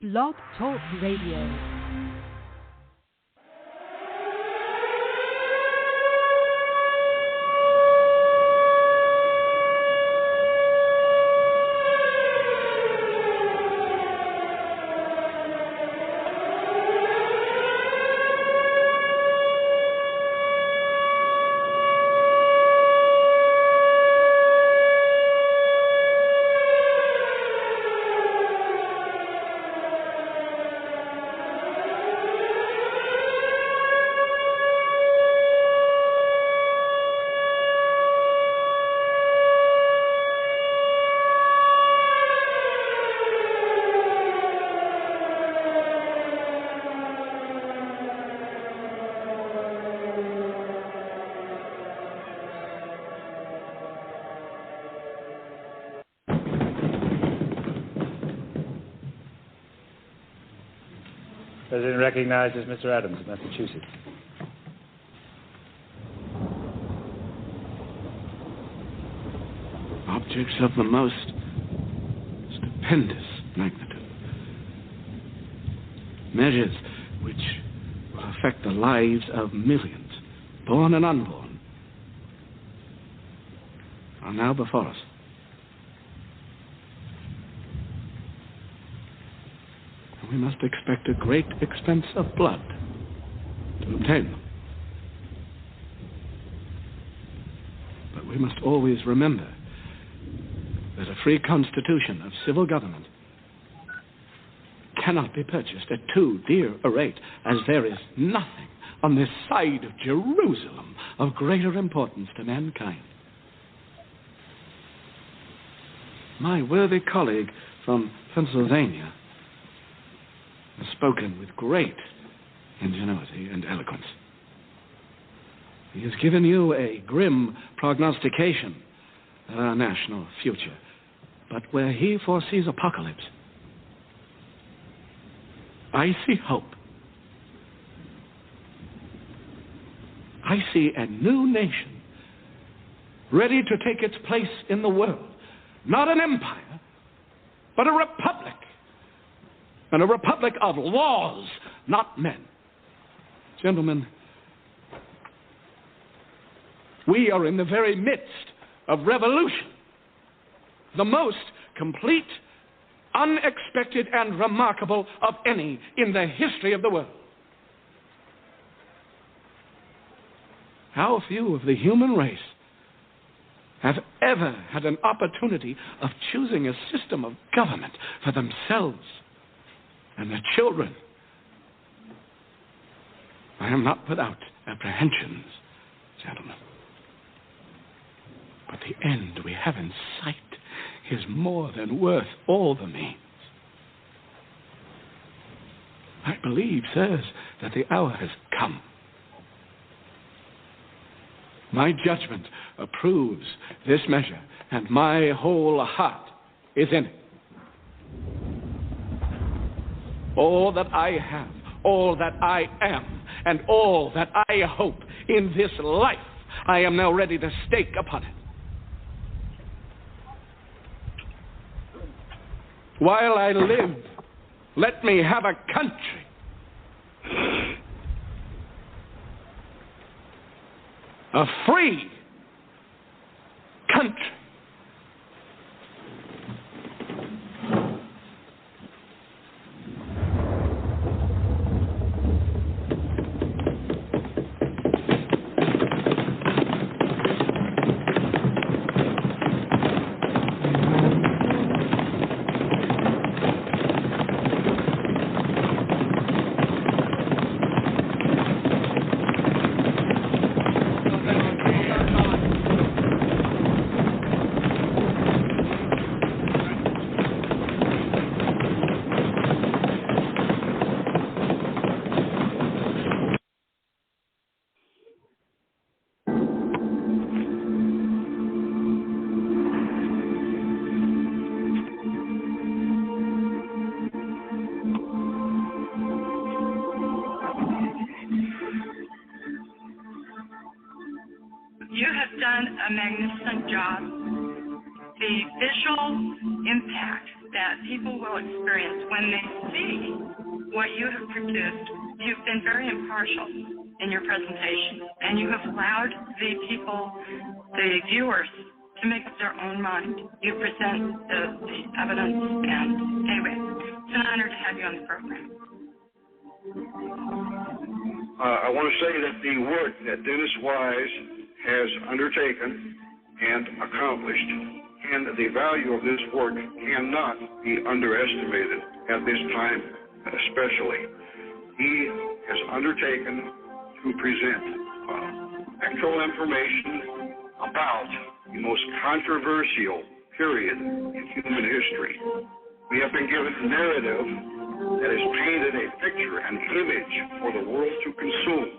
Blog Talk Radio. President recognizes Mr. Adams of Massachusetts. Objects of the most stupendous magnitude. Measures which will affect the lives of millions, born and unborn, are now before us. We must expect a great expense of blood to obtain them. But we must always remember that a free constitution of civil government cannot be purchased at too dear a rate, as there is nothing on this side of Jerusalem of greater importance to mankind. My worthy colleague from Pennsylvania has spoken with great ingenuity and eloquence. He has given you a grim prognostication of our national future, but where he foresees apocalypse, I see hope. I see a new nation ready to take its place in the world. Not an empire, but a republic. And a republic of laws, not men. Gentlemen, we are in the very midst of revolution. The most complete, unexpected, and remarkable of any in the history of the world. How few of the human race have ever had an opportunity of choosing a system of government for themselves and their children. I am not without apprehensions, gentlemen. But the end we have in sight is more than worth all the means. I believe, sirs, that the hour has come. My judgment approves this measure, and my whole heart is in it. All that I have, all that I am, and all that I hope in this life, I am now ready to stake upon it. While I live, let me have a country. A free country. You have done a magnificent job. The visual impact that people will experience when they see what you have produced. You've been very impartial in your presentation, and you have allowed the people, the viewers, to make up their own mind. You present the evidence, and anyway, it's an honor to have you on the program. I want to say that the work that Dennis Wise has undertaken and accomplished, and the value of this work cannot be underestimated at this time especially. He has undertaken to present actual information about the most controversial period in human history. We have been given a narrative that has painted a picture, an image for the world to consume.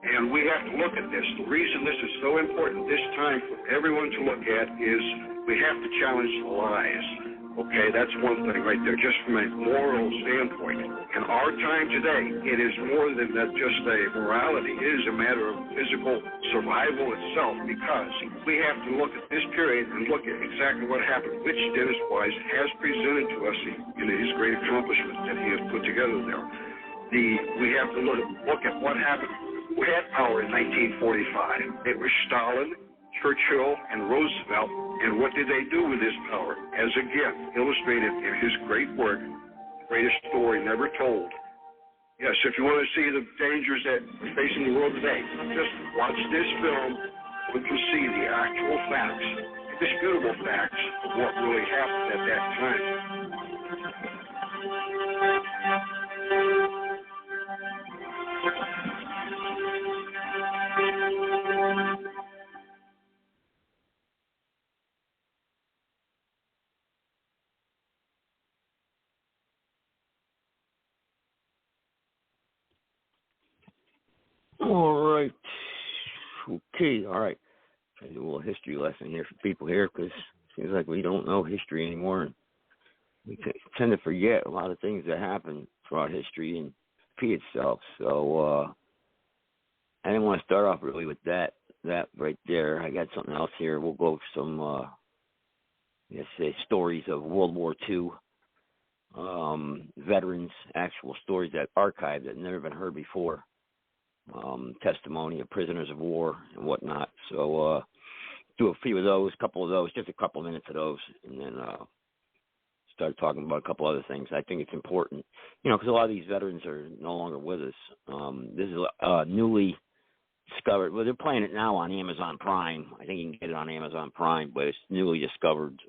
And we have to look at this. The reason this is so important this time for everyone to look at is we have to challenge the lies. Okay, that's one thing right there, just from a moral standpoint. In our time today, it is more than that just a morality. It is a matter of physical survival itself, because we have to look at this period and look at exactly what happened, which Dennis Wise has presented to us in his great accomplishments that he has put together there. We have to look at what happened. We had power in 1945. It was Stalin, Churchill, and Roosevelt, and what did they do with this power? As a gift, illustrated in his great work, Greatest Story Never Told. Yes, if you want to see the dangers that are facing the world today, just watch this film. You can see the actual facts, indisputable facts of what really happened at that time. All right. Okay, all right. Try to do a little history lesson here for people here, because it seems like we don't know history anymore. And we tend to forget a lot of things that happen throughout history and repeat itself. So I didn't want to start off really with that right there. I got something else here. We'll go over some, stories of World War II, veterans, actual stories that archived that never been heard before. Testimony of prisoners of war and whatnot. So do a few of those, couple of those, just a couple of minutes of those, and then start talking about a couple other things. I think it's important, because a lot of these veterans are no longer with us. This is newly discovered. Well, they're playing it now on Amazon Prime. I think you can get it on Amazon Prime, but it's newly discovered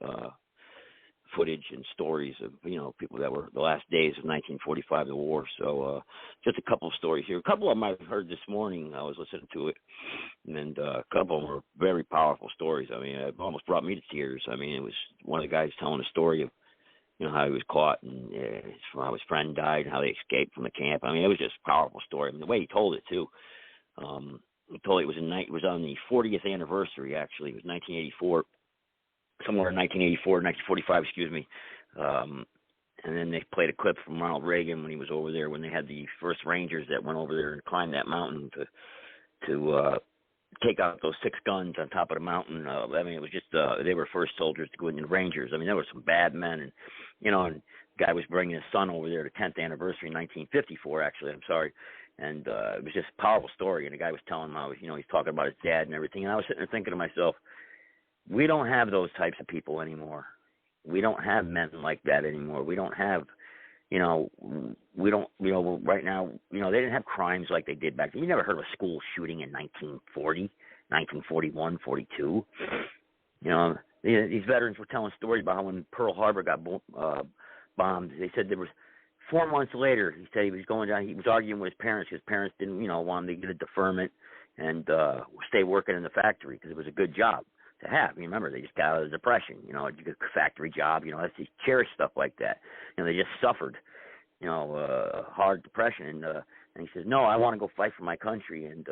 footage and stories of, people that were the last days of 1945, the war. So just a couple of stories here. A couple of them I've heard this morning. I was listening to it, and a couple of them were very powerful stories. I mean, it almost brought me to tears. I mean, it was one of the guys telling a story of, how he was caught and how his friend died and how they escaped from the camp. I mean, it was just a powerful story. I mean, the way he told it, too. He told it was on the 40th anniversary, actually. It was 1984. Somewhere in 1945, excuse me. And then they played a clip from Ronald Reagan when he was over there, when they had the first Rangers that went over there and climbed that mountain to take out those 6 guns on top of the mountain. I mean, it was just, they were first soldiers to go in the Rangers. I mean, there were some bad men, and, and the guy was bringing his son over there to 10th anniversary in 1954, actually, I'm sorry. And it was just a powerful story, and the guy was telling him how, he's talking about his dad and everything. And I was sitting there thinking to myself, we don't have those types of people anymore. We don't have men like that anymore. We don't have, right now, they didn't have crimes like they did back then. You never heard of a school shooting in 1940, 1941, 42. These veterans were telling stories about how when Pearl Harbor got bombed, they said there was 4 months later, he said he was going down, he was arguing with his parents. His parents didn't, want him to get a deferment and stay working in the factory because it was a good job to have. You remember, they just got out of the Depression, a factory job, that's they cherish stuff like that. They just suffered, a hard depression. And he says, no, I want to go fight for my country. And,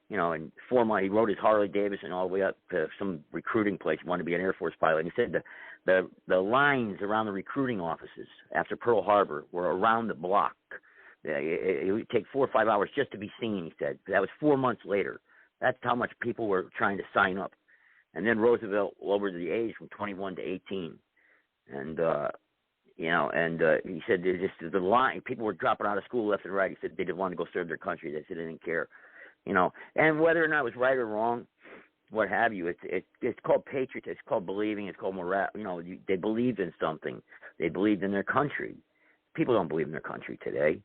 in 4 months, he rode his Harley Davidson all the way up to some recruiting place. He wanted to be an Air Force pilot. And he said the lines around the recruiting offices after Pearl Harbor were around the block. It would take 4 or 5 hours just to be seen, he said. That was 4 months later. That's how much people were trying to sign up. And then Roosevelt lowered the age from 21 to 18. And You know, and he said the line, people were dropping out of school left and right. He said they didn't want to go serve their country. They said they didn't care, you know. And whether or not it was right or wrong, what have you, it's called patriotism. It's called believing. It's called morale. You know, they believed in something. They believed in their country. People don't believe in their country today.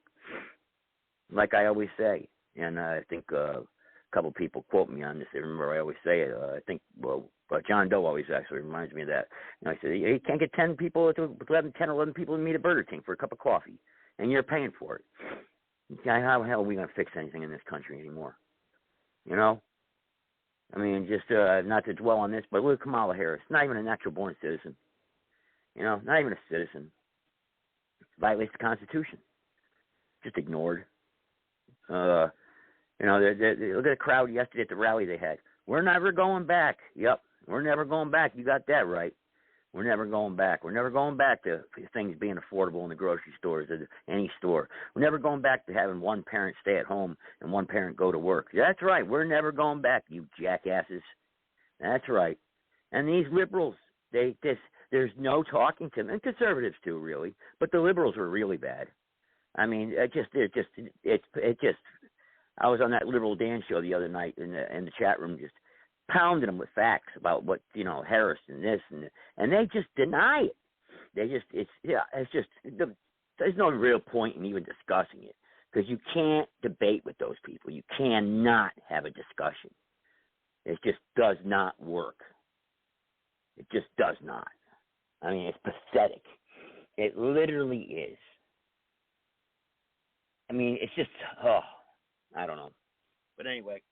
Like I always say, and I think a couple people quote me on this. They remember I always say it. I think, John Doe always actually reminds me of that. You know, he said, you can't get 10 people, 11 people to meet at Burger King for a cup of coffee, and you're paying for it. How the hell are we going to fix anything in this country anymore? You know? I mean, just not to dwell on this, but look at Kamala Harris. Not even a natural-born citizen. You know, not even a citizen. Violates the Constitution. Just ignored. You know, look at the crowd yesterday at the rally they had. We're never going back. Yep, we're never going back. You got that right. We're never going back. We're never going back to things being affordable in the grocery stores or any store. We're never going back to having one parent stay at home and one parent go to work. That's right. We're never going back, you jackasses. That's right. And these liberals, there's no talking to them, and conservatives too, really. But the liberals were really bad. I mean, I was on that Liberal Dan show the other night in the chat room, just pounding them with facts about what, you know, Harris and this and they just deny it. There's no real point in even discussing it, because you can't debate with those people. You cannot have a discussion. It just does not work. It just does not. I mean, it's pathetic. It literally is. I mean, it's just, I don't know. But anyway.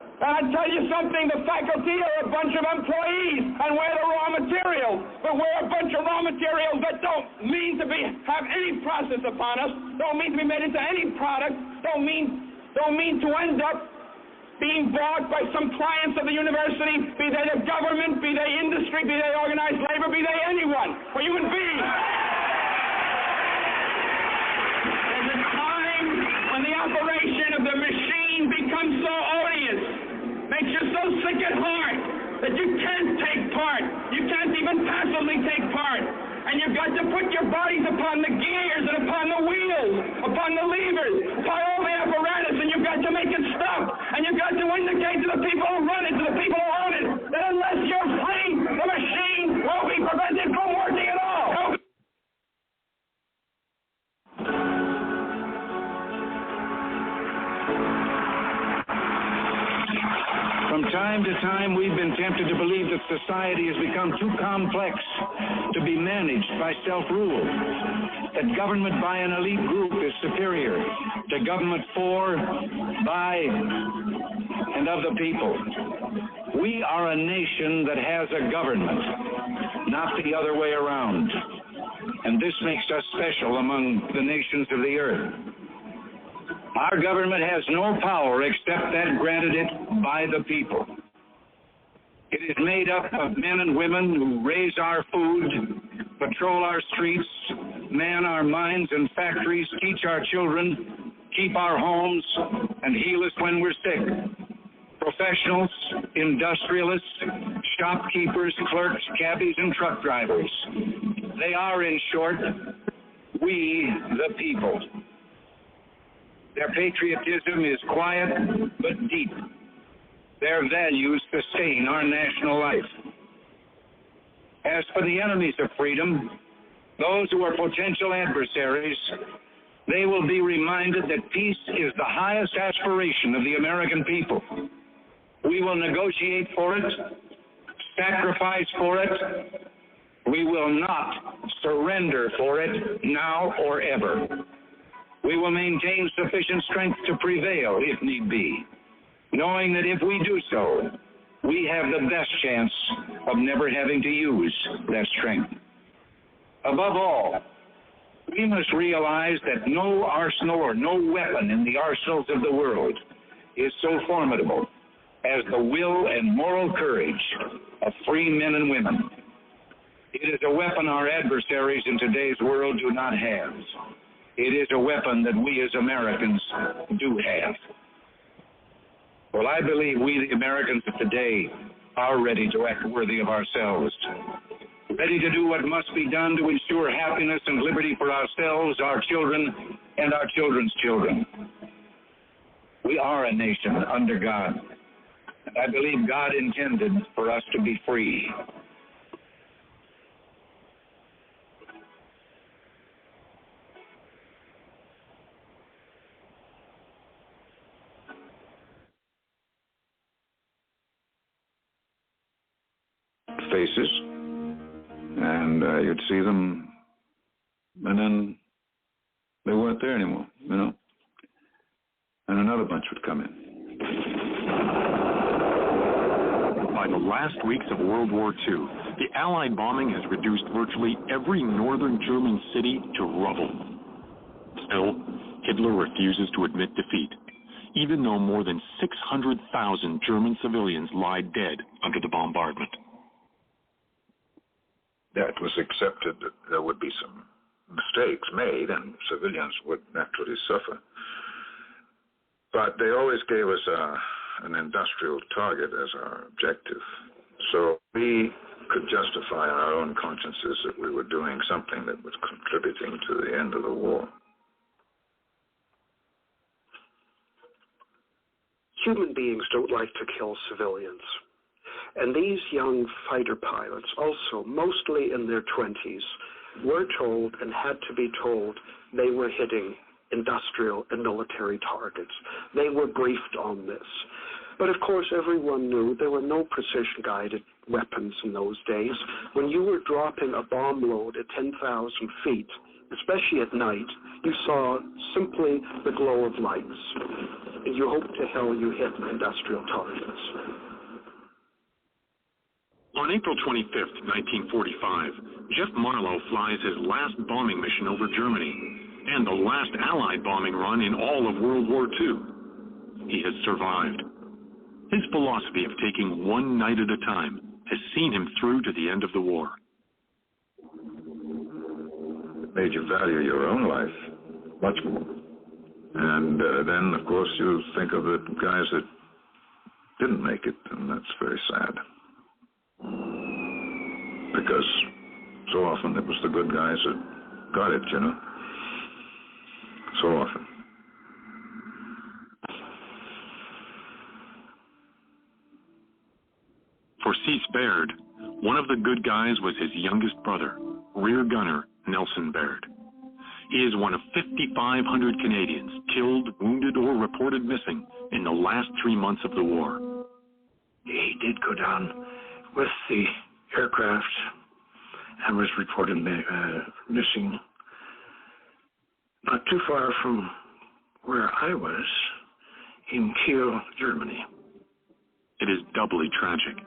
I'll tell you something, the faculty are a bunch of employees, and we're the raw materials. But we're a bunch of raw materials that don't mean to have any process upon us, don't mean to be made into any product, don't mean to end up being bought by some clients of the university, be they the government, be they industry, be they organized labor, be they anyone, or human beings. There's a time when the operation of the machine becomes so odious, makes you so sick at heart that you can't take part. You can't even passively take part. And you've got to put your bodies upon the gears and upon the wheels, upon the levers, upon all the apparatus, and you've got to make it stop. And you've got to indicate to the people who run it, to the people who own it, that unless you're free, the machine will be prevented from working at all. From time to time, we've been tempted to believe that society has become too complex to be managed by self-rule, that government by an elite group is superior to government for, by, and of the people. We are a nation that has a government, not the other way around. And this makes us special among the nations of the earth. Our government has no power except that granted it by the people. It is made up of men and women who raise our food, patrol our streets, man our mines and factories, teach our children, keep our homes, and heal us when we're sick. Professionals, industrialists, shopkeepers, clerks, cabbies, and truck drivers. They are, in short, we the people. Their patriotism is quiet but deep. Their values sustain our national life. As for the enemies of freedom, those who are potential adversaries, they will be reminded that peace is the highest aspiration of the American people. We will negotiate for it, sacrifice for it. We will not surrender for it now or ever. We will maintain sufficient strength to prevail if need be, knowing that if we do so, we have the best chance of never having to use that strength. Above all, we must realize that no arsenal or no weapon in the arsenals of the world is so formidable as the will and moral courage of free men and women. It is a weapon our adversaries in today's world do not have. It is a weapon that we as Americans do have. Well, I believe we, the Americans of today, are ready to act worthy of ourselves. ready to do what must be done to ensure happiness and liberty for ourselves, our children, and our children's children. We are a nation under God. I believe God intended for us to be free. Faces, and you'd see them, and then they weren't there anymore, you know, and another bunch would come in. By the last weeks of World War II, the Allied bombing has reduced virtually every northern German city to rubble. Still, Hitler refuses to admit defeat, even though more than 600,000 German civilians lie dead under the bombardment. Yeah, it was accepted that there would be some mistakes made and civilians would naturally suffer. But they always gave us an industrial target as our objective. So we could justify in our own consciences that we were doing something that was contributing to the end of the war. Human beings don't like to kill civilians. And these young fighter pilots, also mostly in their 20s, were told and had to be told they were hitting industrial and military targets. They were briefed on this. But of course, everyone knew there were no precision-guided weapons in those days. When you were dropping a bomb load at 10,000 feet, especially at night, you saw simply the glow of lights. And you hoped to hell you hit industrial targets. On April 25th, 1945, Jeff Marlowe flies his last bombing mission over Germany and the last Allied bombing run in all of World War II. He has survived. His philosophy of taking one night at a time has seen him through to the end of the war. It made you value your own life much more. And then, of course, you think of the guys that didn't make it, and that's very sad. Because so often it was the good guys that got it, you know? So often. For Cease Baird, one of the good guys was his youngest brother, Rear Gunner Nelson Baird. He is one of 5,500 Canadians killed, wounded, or reported missing in the last 3 months of the war. He did go down with the aircraft and was reported missing not too far from where I was, in Kiel, Germany. It is doubly tragic.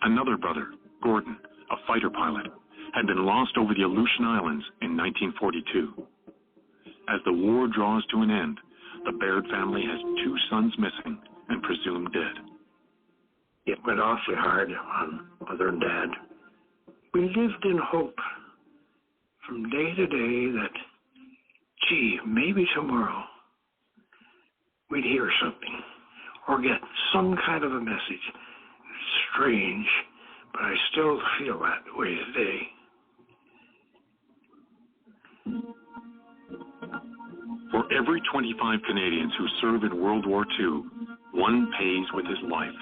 Another brother, Gordon, a fighter pilot, had been lost over the Aleutian Islands in 1942. As the war draws to an end, the Baird family has 2 sons missing and presumed dead. It went awfully hard on Mother and Dad. We lived in hope from day to day that, gee, maybe tomorrow we'd hear something or get some kind of a message. It's strange, but I still feel that way today. For every 25 Canadians who serve in World War II, one pays with his life.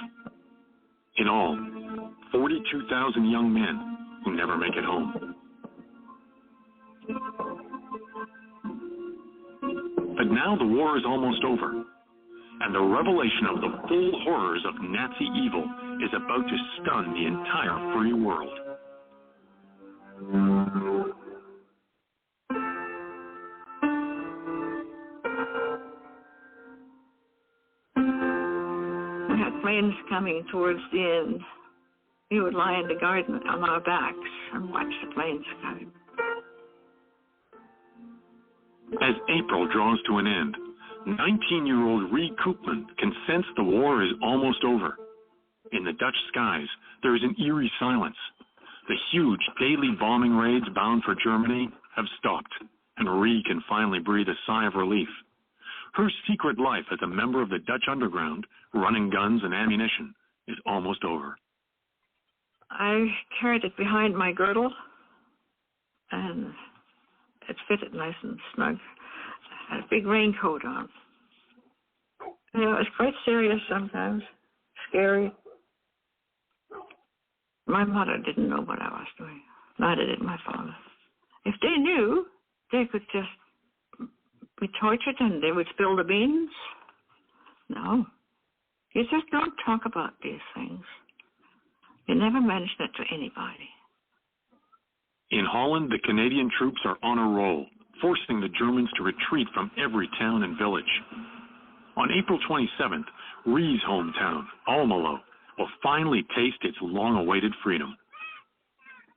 In all, 42,000 young men who never make it home. But now the war is almost over, and the revelation of the full horrors of Nazi evil is about to stun the entire free world. We had planes coming towards the end. We would lie in the garden on our backs and watch the planes coming. As April draws to an end, 19-year-old Reed Koopman can sense the war is almost over. In the Dutch skies, there is an eerie silence. The huge daily bombing raids bound for Germany have stopped, and Reed can finally breathe a sigh of relief. Her secret life as a member of the Dutch underground, running guns and ammunition, is almost over. I carried it behind my girdle and it fitted nice and snug. I had a big raincoat on. You know, it was quite serious sometimes, scary. My mother didn't know what I was doing. Neither did my father. If they knew, they could just be tortured and they would spill the beans. No. You just don't talk about these things. You never mention it to anybody. In Holland, the Canadian troops are on a roll, forcing the Germans to retreat from every town and village. On April 27th, Rhee's hometown, Almelo, will finally taste its long-awaited freedom.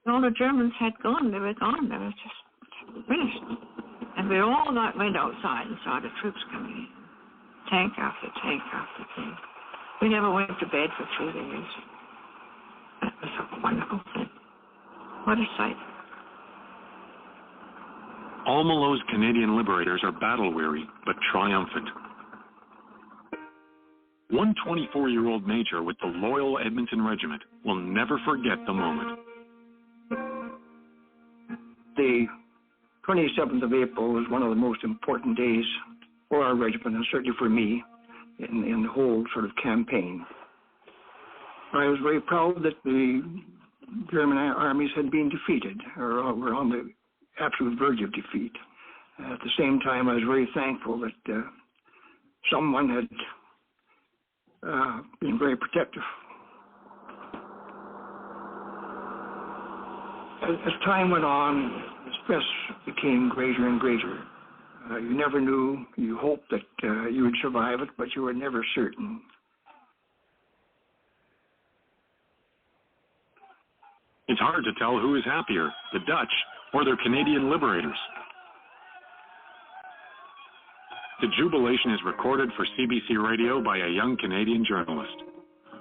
All the Germans had gone. They were gone. They were just finished. And we all went outside and saw the troops coming in. Tank after tank after tank. We never went to bed for 3 days. That was a wonderful thing. What a sight. Almelo's Canadian liberators are battle-weary, but triumphant. One 24-year-old major with the loyal Edmonton Regiment will never forget the moment. The 27th of April was one of the most important days for our regiment, and certainly for me, in the whole sort of campaign. I was very proud that the German armies had been defeated, or were on the absolute verge of defeat. At the same time, I was very thankful that someone had been very protective. As time went on, the stress became greater and greater. You never knew. You hoped that you would survive it, but you were never certain. It's hard to tell who is happier, the Dutch or their Canadian liberators. The jubilation is recorded for CBC Radio by a young Canadian journalist.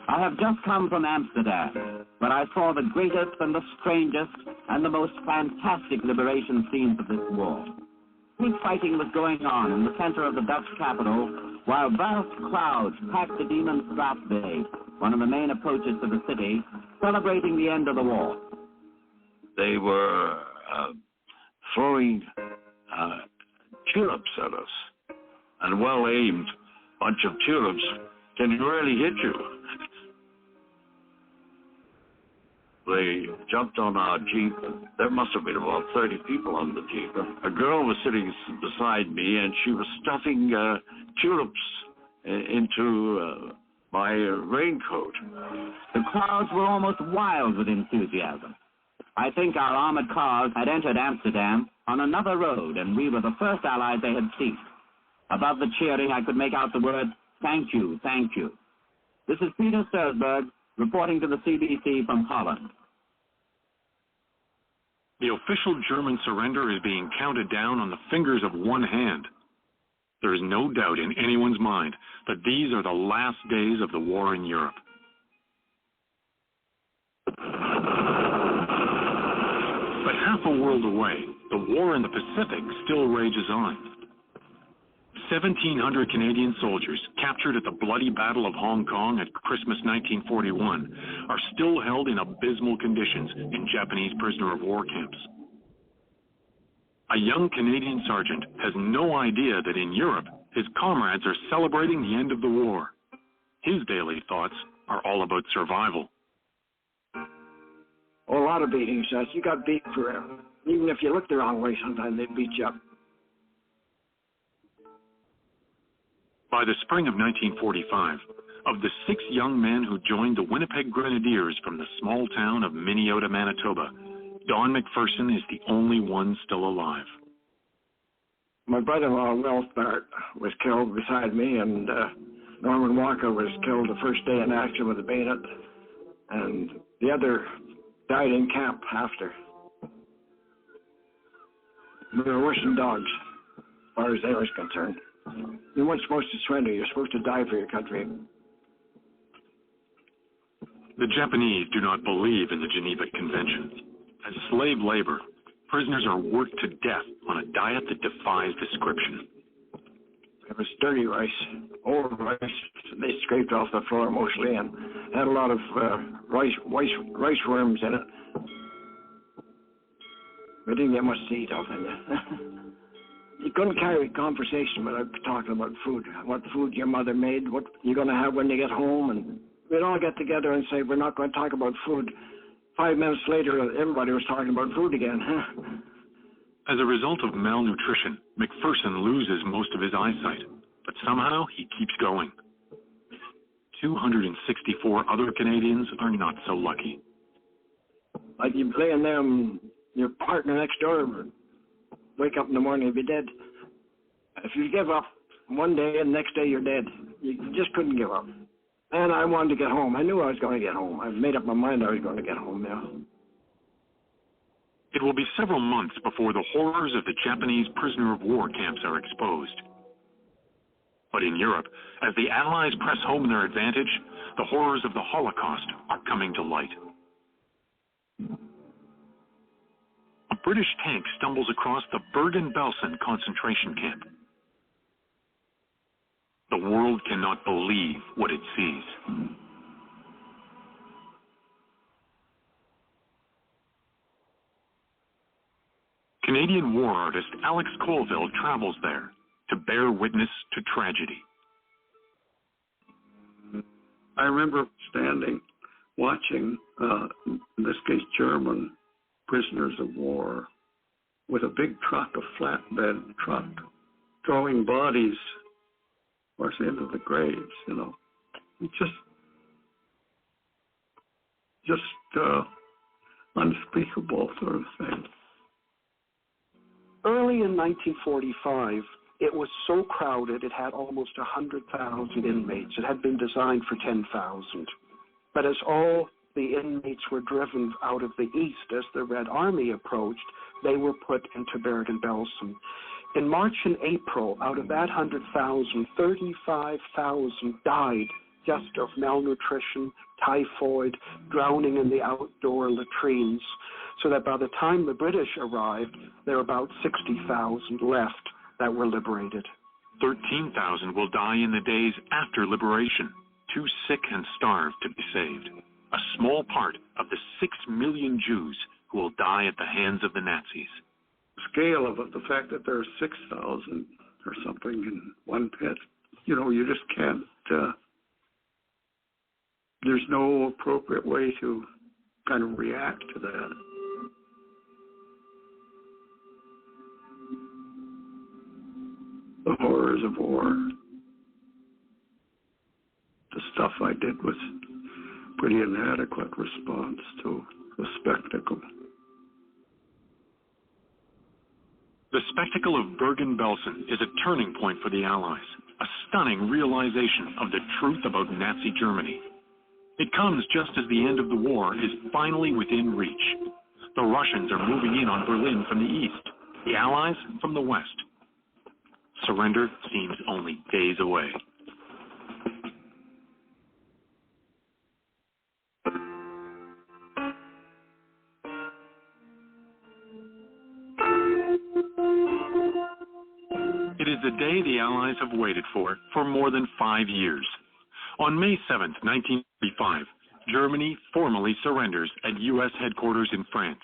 I have just come from Amsterdam, where I saw the greatest and the strangest and the most fantastic liberation scenes of this war. Big fighting was going on in the center of the Dutch capital, while vast crowds packed the Demonstraat Bay, one of the main approaches to the city, celebrating the end of the war. They were throwing tulips at us, and well-aimed bunch of tulips can really hit you. They jumped on our Jeep. There must have been about 30 people on the Jeep. A girl was sitting beside me, and she was stuffing tulips into my raincoat. The crowds were almost wild with enthusiasm. I think our armored cars had entered Amsterdam on another road, and we were the first allies they had seen. Above the cheering, I could make out the word, "Thank you, thank you." This is Peter Stursberg, reporting to the CBC from Holland. The official German surrender is being counted down on the fingers of one hand. There is no doubt in anyone's mind that these are the last days of the war in Europe. But half a world away, the war in the Pacific still rages on. 1,700 Canadian soldiers captured at the bloody Battle of Hong Kong at Christmas 1941 are still held in abysmal conditions in Japanese prisoner of war camps. A young Canadian sergeant has no idea that in Europe, his comrades are celebrating the end of the war. His daily thoughts are all about survival. Oh, a lot of beatings. You got beat forever. Even if you looked the wrong way, sometimes they'd beat you up. By the spring of 1945, of the 6 young men who joined the Winnipeg Grenadiers from the small town of Minneota, Manitoba, Don McPherson is the only one still alive. My brother-in-law, Ralph Bart, was killed beside me, and Norman Walker was killed the first day in action with a bayonet, and the other died in camp after. We were worse than dogs, as far as they were concerned. You weren't supposed to surrender. You're supposed to die for your country. The Japanese do not believe in the Geneva Convention. As slave labor, prisoners are worked to death on a diet that defies description. It was dirty rice, old rice. They scraped off the floor mostly and had a lot of rice worms in it. We didn't get much to eat off of you. You couldn't carry conversation without talking about food. What food your mother made, what you're going to have when you get home. And we'd all get together and say, we're not going to talk about food. 5 minutes later, everybody was talking about food again. As a result of malnutrition, McPherson loses most of his eyesight, but somehow he keeps going. 264 other Canadians are not so lucky. Like you laying there and your partner next door wake up in the morning and be dead. If you give up one day and the next day you're dead, you just couldn't give up. And I wanted to get home. I knew I was going to get home. I made up my mind I was going to get home now. It will be several months before the horrors of the Japanese prisoner of war camps are exposed. But in Europe, as the Allies press home their advantage, the horrors of the Holocaust are coming to light. A British tank stumbles across the Bergen-Belsen concentration camp. The world cannot believe what it sees. Canadian war artist Alex Colville travels there to bear witness to tragedy. I remember standing, watching, in this case, German prisoners of war with a big truck, a flatbed truck, throwing bodies, of course, into the graves, you know. Just unspeakable sort of thing. Early in 1945, it was so crowded it had almost 100,000 inmates. It had been designed for 10,000. But as all the inmates were driven out of the east as the Red Army approached, they were put into Bergen-Belsen. In March and April, out of that 100,000, 35,000 died just of malnutrition, typhoid, drowning in the outdoor latrines, so that by the time the British arrived, there were about 60,000 left that were liberated. 13,000 will die in the days after liberation, too sick and starved to be saved. A small part of the 6 million Jews who will die at the hands of the Nazis. The scale of it, the fact that there are 6,000 or something in one pit, you know, you just can't, there's no appropriate way to kind of react to that. The horrors of war. The stuff I did was pretty inadequate response to the spectacle. The spectacle of Bergen-Belsen is a turning point for the Allies, a stunning realization of the truth about Nazi Germany. It comes just as the end of the war is finally within reach. The Russians are moving in on Berlin from the east, the Allies from the west. Surrender seems only days away. It is the day the Allies have waited for more than 5 years. On May 7, 1945, Germany formally surrenders at U.S. headquarters in France.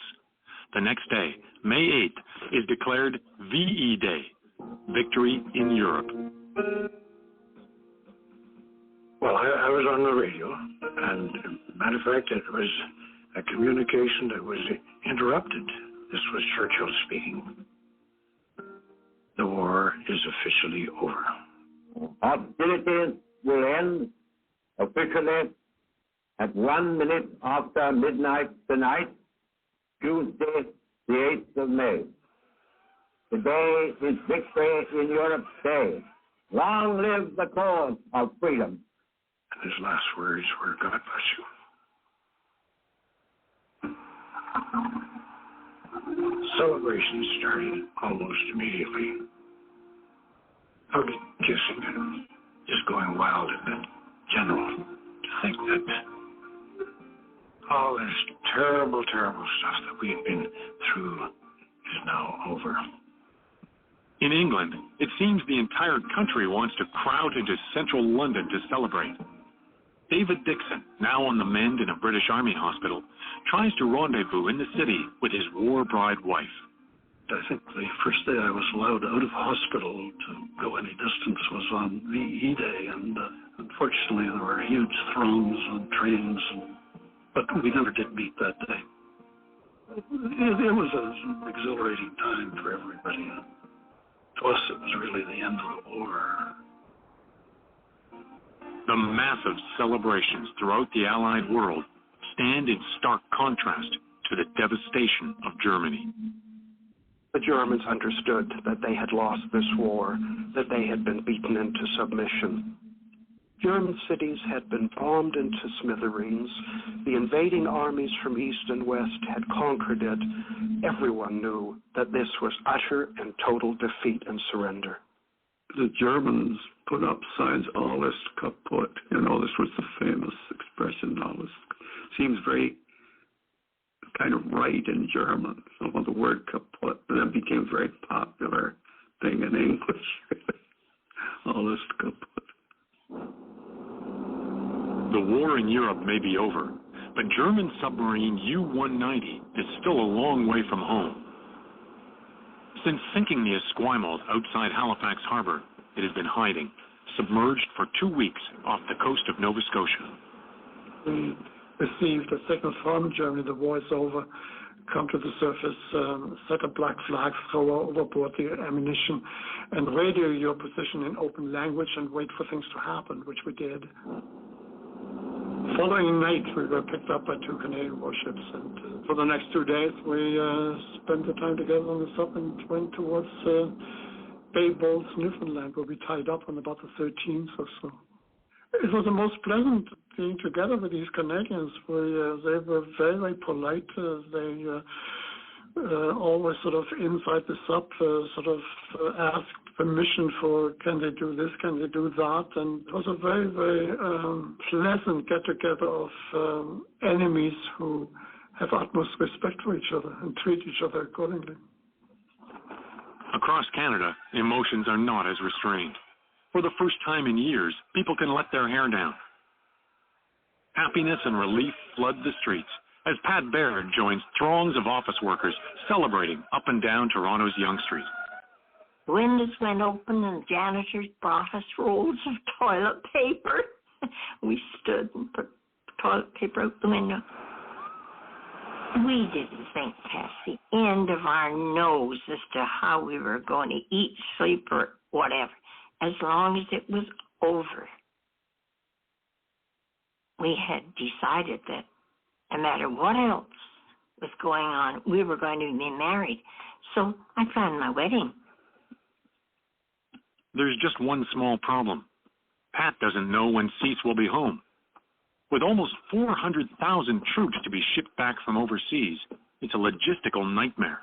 The next day, May 8th, is declared VE Day, Victory in Europe. Well, I was on the radio, and matter of fact, it was a communication that was interrupted. This was Churchill speaking. The war is officially over. Hostilities will end officially at 1 minute after midnight tonight, Tuesday, the 8th of May. Today is Victory in Europe's Day. Long live the cause of freedom. And his last words were, God bless you. Celebrations started almost immediately. Hugging, kissing, and just going wild in the general to think that all this terrible, terrible stuff that we had been through is now over. In England, it seems the entire country wants to crowd into central London to celebrate. David Dixon, now on the mend in a British Army hospital, tries to rendezvous in the city with his war bride wife. I think the first day I was allowed out of hospital to go any distance was on VE Day, and unfortunately there were huge throngs on trains, but we never did meet that day. It was an exhilarating time for everybody. To us, it was really the end of the war. The massive celebrations throughout the Allied world stand in stark contrast to the devastation of Germany. The Germans understood that they had lost this war, that they had been beaten into submission. German cities had been bombed into smithereens. The invading armies from east and west had conquered it. Everyone knew that this was utter and total defeat and surrender. The Germans put up signs, alles kaputt. You know, this was the famous expression, alles. Seems very kind of right in German. So the word kaputt, but that became a very popular thing in English. Alles kaputt. The war in Europe may be over, but German submarine U-190 is still a long way from home. Since sinking the Esquimalt outside Halifax Harbor, it has been hiding, submerged for 2 weeks off the coast of Nova Scotia. We received a signal from Germany, the war is over, come to the surface, set a black flag, throw overboard the ammunition, and radio your position in open language and wait for things to happen, which we did. Following night, we were picked up by 2 Canadian warships, and for the next 2 days, we spent the time together on the sub and went towards Bay Bowles, Newfoundland, where we tied up on about the 13th or so. It was the most pleasant being together with these Canadians. They were very, very polite. They always sort of inside the sub asked permission for, can they do this, can they do that, and it was a very, very pleasant get-together of enemies who have utmost respect for each other and treat each other accordingly. Across Canada, emotions are not as restrained. For the first time in years, people can let their hair down. Happiness and relief flood the streets as Pat Baird joins throngs of office workers celebrating up and down Toronto's Yonge Street. Windows went open and janitors brought us rolls of toilet paper. We stood and put toilet paper out the window. We didn't think past the end of our nose as to how we were going to eat, sleep, or whatever, as long as it was over. We had decided that no matter what else was going on, we were going to be married. So I planned my wedding. There's just one small problem. Pat doesn't know when Cease will be home. With almost 400,000 troops to be shipped back from overseas, it's a logistical nightmare.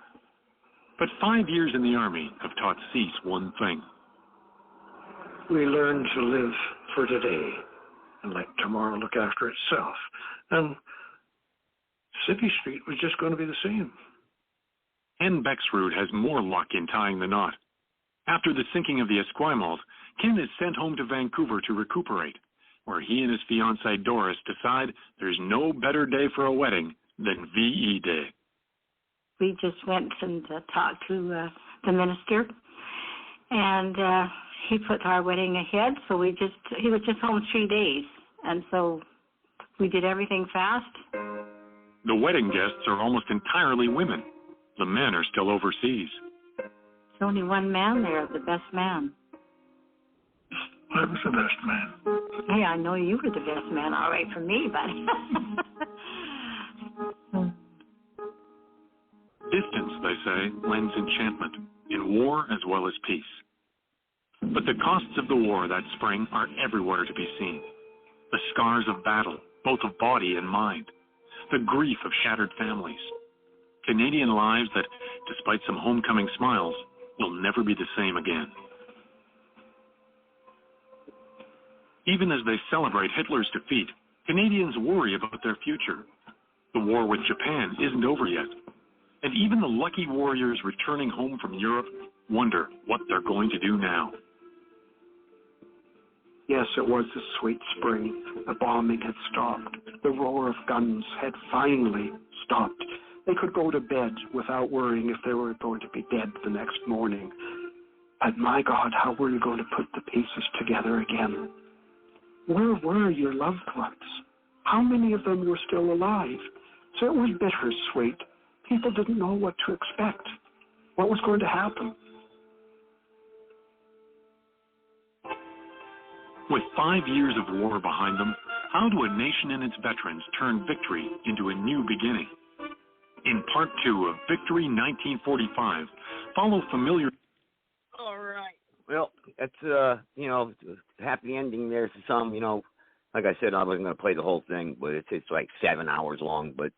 But 5 years in the Army have taught Cease one thing. We learned to live for today and let tomorrow look after itself. And City Street was just going to be the same. Ken Bexrud has more luck in tying the knot. After the sinking of the Esquimalt, Ken is sent home to Vancouver to recuperate, where he and his fiancée Doris decide there's no better day for a wedding than VE Day. We just went and talked to the minister, and he put our wedding ahead, so he was just home 3 days, and so we did everything fast. The wedding guests are almost entirely women. The men are still overseas. There's only one man there, the best man. I was the best man. Hey, I know you were the best man, all right, for me, but... Distance, they say, lends enchantment, in war as well as peace. But the costs of the war that spring are everywhere to be seen. The scars of battle, both of body and mind. The grief of shattered families. Canadian lives that, despite some homecoming smiles, will never be the same again. Even as they celebrate Hitler's defeat, Canadians worry about their future. The war with Japan isn't over yet. And even the lucky warriors returning home from Europe wonder what they're going to do now. Yes, it was the sweet spring. The bombing had stopped. The roar of guns had finally stopped. They could go to bed without worrying if they were going to be dead the next morning. But my God, how were you going to put the pieces together again? Where were your loved ones? How many of them were still alive? So it was bittersweet. People didn't know what to expect, what was going to happen. With 5 years of war behind them, how do a nation and its veterans turn victory into a new beginning? In part 2 of Victory 1945, follow familiar... All right. Well, that's, happy ending there for some, like I said, I wasn't going to play the whole thing, but it's like 7 hours long. But,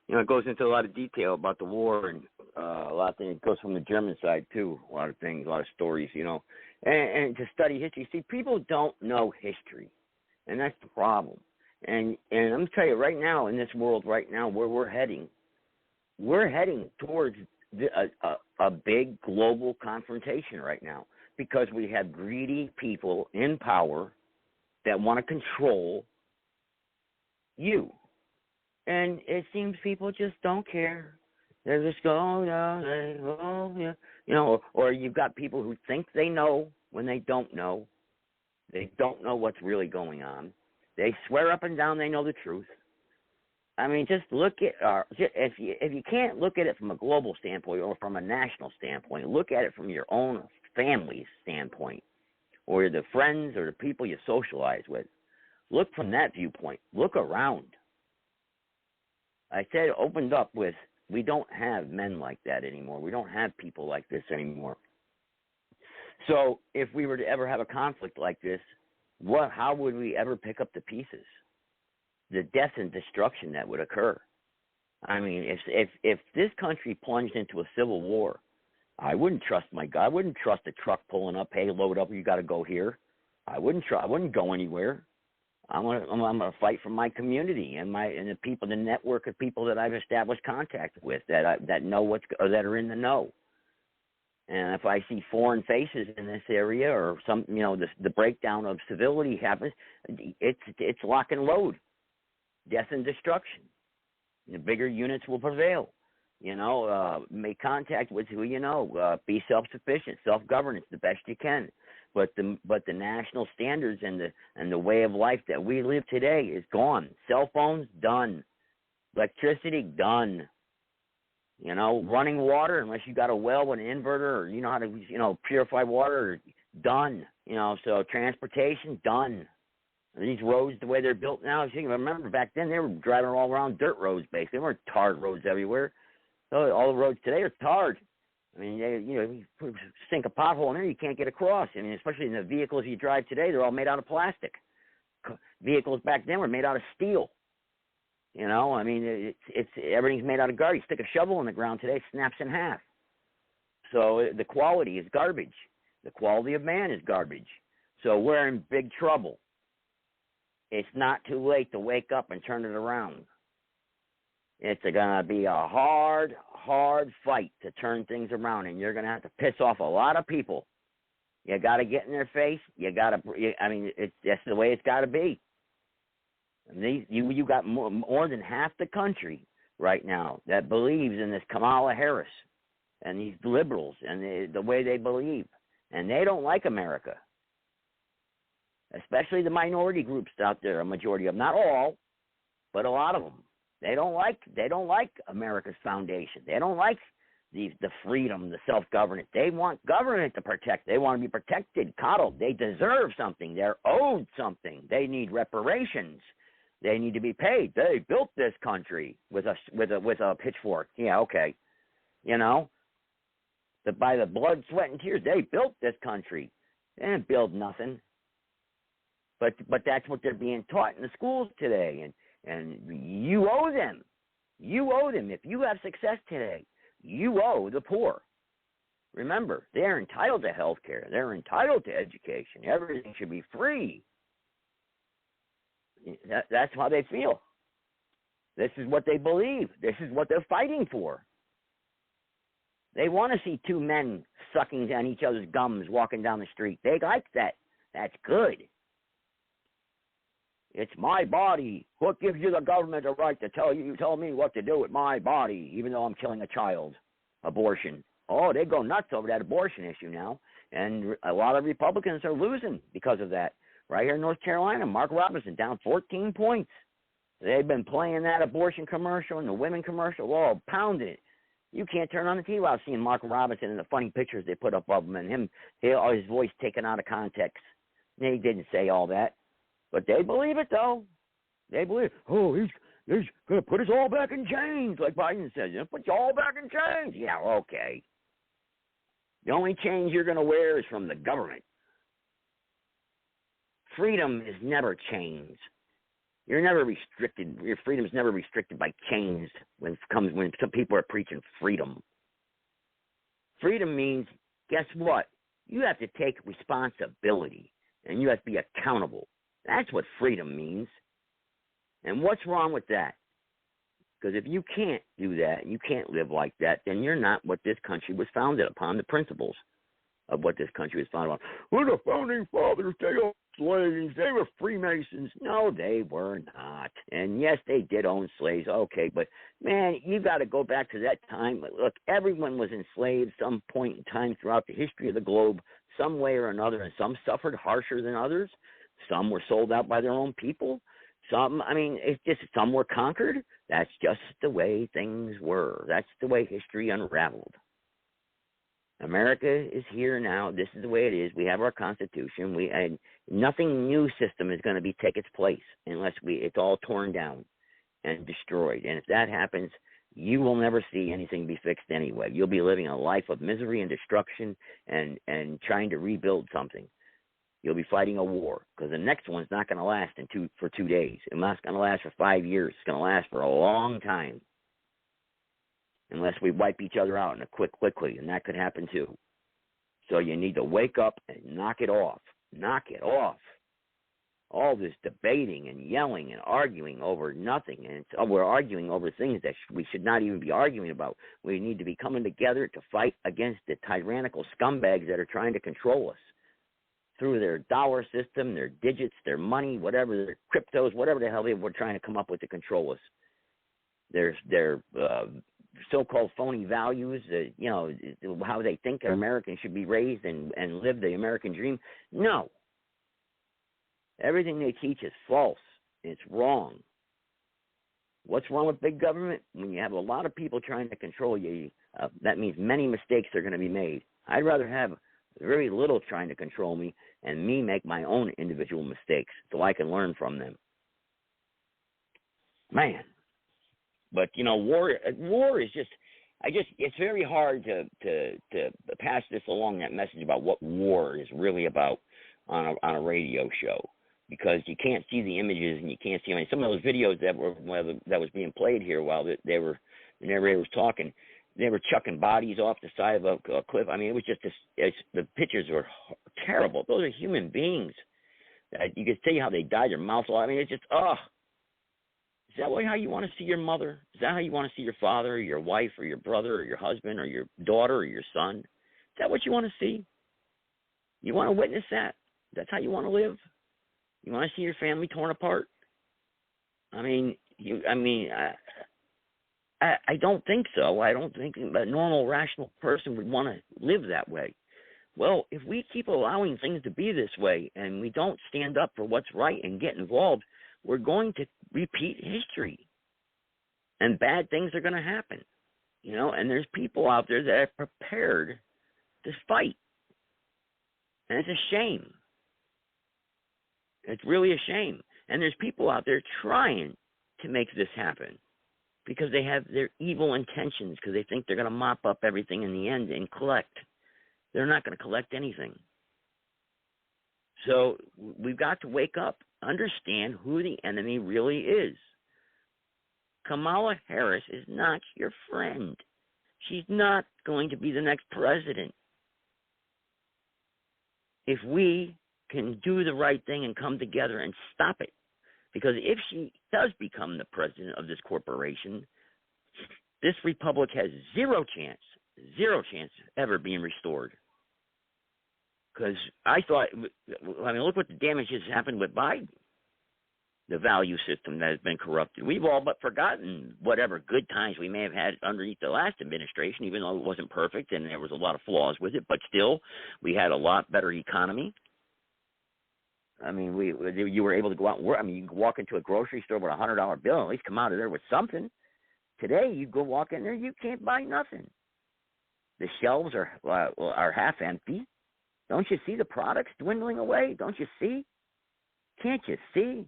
it goes into a lot of detail about the war and a lot of things. It goes from the German side, too, a lot of things, a lot of stories, and to study history. See, people don't know history, and that's the problem. And I'm going to tell you right now, in this world right now, where we're heading towards a big global confrontation right now because we have greedy people in power that want to control you. And it seems people just don't care. They just go, oh, yeah. Or you've got people who think they know when they don't know. They don't know what's really going on. They swear up and down they know the truth. I mean, just look at if you can't look at it from a global standpoint or from a national standpoint, look at it from your own family's standpoint or the friends or the people you socialize with. Look from that viewpoint. Look around. I said opened up with, we don't have men like that anymore. We don't have people like this anymore. So if we were to ever have a conflict like this, how would we ever pick up the pieces? The death and destruction that would occur. I mean, if this country plunged into a civil war, I wouldn't trust my guy. I wouldn't trust a truck pulling up. Hey, load up. You got to go here. I wouldn't go anywhere. I'm gonna fight for my community and the people, the network of people that I've established contact with that know that are in the know. And if I see foreign faces in this area or some, the breakdown of civility happens, it's lock and load. Death and destruction. The bigger units will prevail. Make contact with who you know. Be self-sufficient, self-governance the best you can. But the national standards and the way of life that we live today is gone. Cell phones done. Electricity done. Running water unless you got a well with an inverter or you know how to purify water done. So transportation done. These roads, the way they're built now, if you can remember back then, they were driving all around dirt roads, basically. There weren't tarred roads everywhere. So all the roads today are tarred. I mean, you sink a pothole in there, you can't get across. I mean, especially in the vehicles you drive today, they're all made out of plastic. Vehicles back then were made out of steel. I mean, it's everything's made out of garbage. You stick a shovel in the ground today, it snaps in half. So the quality is garbage. The quality of man is garbage. So we're in big trouble. It's not too late to wake up and turn it around. It's going to be a hard fight to turn things around, and you're going to have to piss off a lot of people. You got to get in their face. That's the way it's got to be. And you got more than half the country right now that believes in this Kamala Harris and these liberals and the way they believe, and they don't like America. Especially the minority groups out there, a majority of them, not all, but a lot of them. They don't like America's foundation. They don't like the freedom, the self-governance. They want government to protect. They want to be protected, coddled. They deserve something. They're owed something. They need reparations. They need to be paid. They built this country with a pitchfork. Yeah, okay. By the blood, sweat, and tears, they built this country. They didn't build nothing. But that's what they're being taught in the schools today, and you owe them. You owe them. If you have success today, you owe the poor. Remember, they're entitled to health care. They're entitled to education. Everything should be free. That's how they feel. This is what they believe. This is what they're fighting for. They want to see two men sucking on each other's gums walking down the street. They like that. That's good. It's my body. What gives you the government the right to tell me what to do with my body, even though I'm killing a child? Abortion. Oh, they go nuts over that abortion issue now. And a lot of Republicans are losing because of that. Right here in North Carolina, Mark Robinson down 14 points. They've been playing that abortion commercial and the women commercial, pounding it. You can't turn on the TV without seeing Mark Robinson and the funny pictures they put up of him and his voice taken out of context. He didn't say all that. But they believe it, though. They believe, he's going to put us all back in chains, like Biden says. Put you all back in chains. Yeah, okay. The only chains you're going to wear is from the government. Freedom is never chains. You're never restricted. Your freedom is never restricted by chains when some people are preaching freedom. Freedom means, guess what? You have to take responsibility, and you have to be accountable. That's what freedom means. And what's wrong with that? Because if you can't do that, and you can't live like that, then you're not what this country was founded upon, the principles of what this country was founded on. Well, the founding fathers, they owned slaves. They were Freemasons. No, they were not. And yes, they did own slaves. Okay, but man, you got to go back to that time. Look, everyone was enslaved some point in time throughout the history of the globe, some way or another, and some suffered harsher than others. Some were sold out by their own people. Some were conquered. That's just the way things were. That's the way history unraveled. America is here now. This is the way it is. We have our Constitution. And nothing new system is going to take its place unless it's all torn down and destroyed. And if that happens, you will never see anything be fixed anyway. You'll be living a life of misery and destruction and trying to rebuild something. You'll be fighting a war because the next one's not going to last for 2 days. It's not going to last for 5 years. It's going to last for a long time unless we wipe each other out quickly, and that could happen too. So you need to wake up and knock it off. Knock it off. All this debating and yelling and arguing over nothing, and we're arguing over things that we should not even be arguing about. We need to be coming together to fight against the tyrannical scumbags that are trying to control us through their dollar system, their digits, their money, whatever, their cryptos, whatever the hell they were trying to come up with to control us. Their so-called phony values, how they think Americans should be raised and live the American dream. No. Everything they teach is false. It's wrong. What's wrong with big government? When you have a lot of people trying to control you, that means many mistakes are going to be made. I'd rather have very little trying to control me and me make my own individual mistakes so I can learn from them. Man. But, war is just, it's very hard to pass this along, that message about what war is really about on a radio show, because you can't see the images and you can't see, some of those videos that was being played here while the narrator was talking, they were chucking bodies off the side of a cliff. It was just the pictures were terrible. Those are human beings. You could see how they died, their mouths all. It's just, Is that how you want to see your mother? Is that how you want to see your father or your wife or your brother or your husband or your daughter or your son? Is that what you want to see? You want to witness that? That's how you want to live? You want to see your family torn apart? I don't think so. I don't think a normal, rational person would want to live that way. Well, if we keep allowing things to be this way and we don't stand up for what's right and get involved, we're going to repeat history. And bad things are going to happen. And there's people out there that are prepared to fight. And it's a shame. It's really a shame. And there's people out there trying to make this happen because they have their evil intentions, because they think they're going to mop up everything in the end and collect. They're not going to collect anything. So we've got to wake up, understand who the enemy really is. Kamala Harris is not your friend. She's not going to be the next president. If we can do the right thing and come together and stop it, because if she does become the president of this corporation, this republic has zero chance ever being restored. Because look what the damage has happened with Biden. the value system that has been corrupted. We've all but forgotten whatever good times we may have had underneath the last administration, even though it wasn't perfect and there was a lot of flaws with it, but still we had a lot better economy. I mean, you were able to go out and work. I mean, you can walk into a grocery store with a $100 bill and at least come out of there with something. Today, you go walk in there, you can't buy nothing. The shelves are half empty. Don't you see the products dwindling away? Don't you see? Can't you see?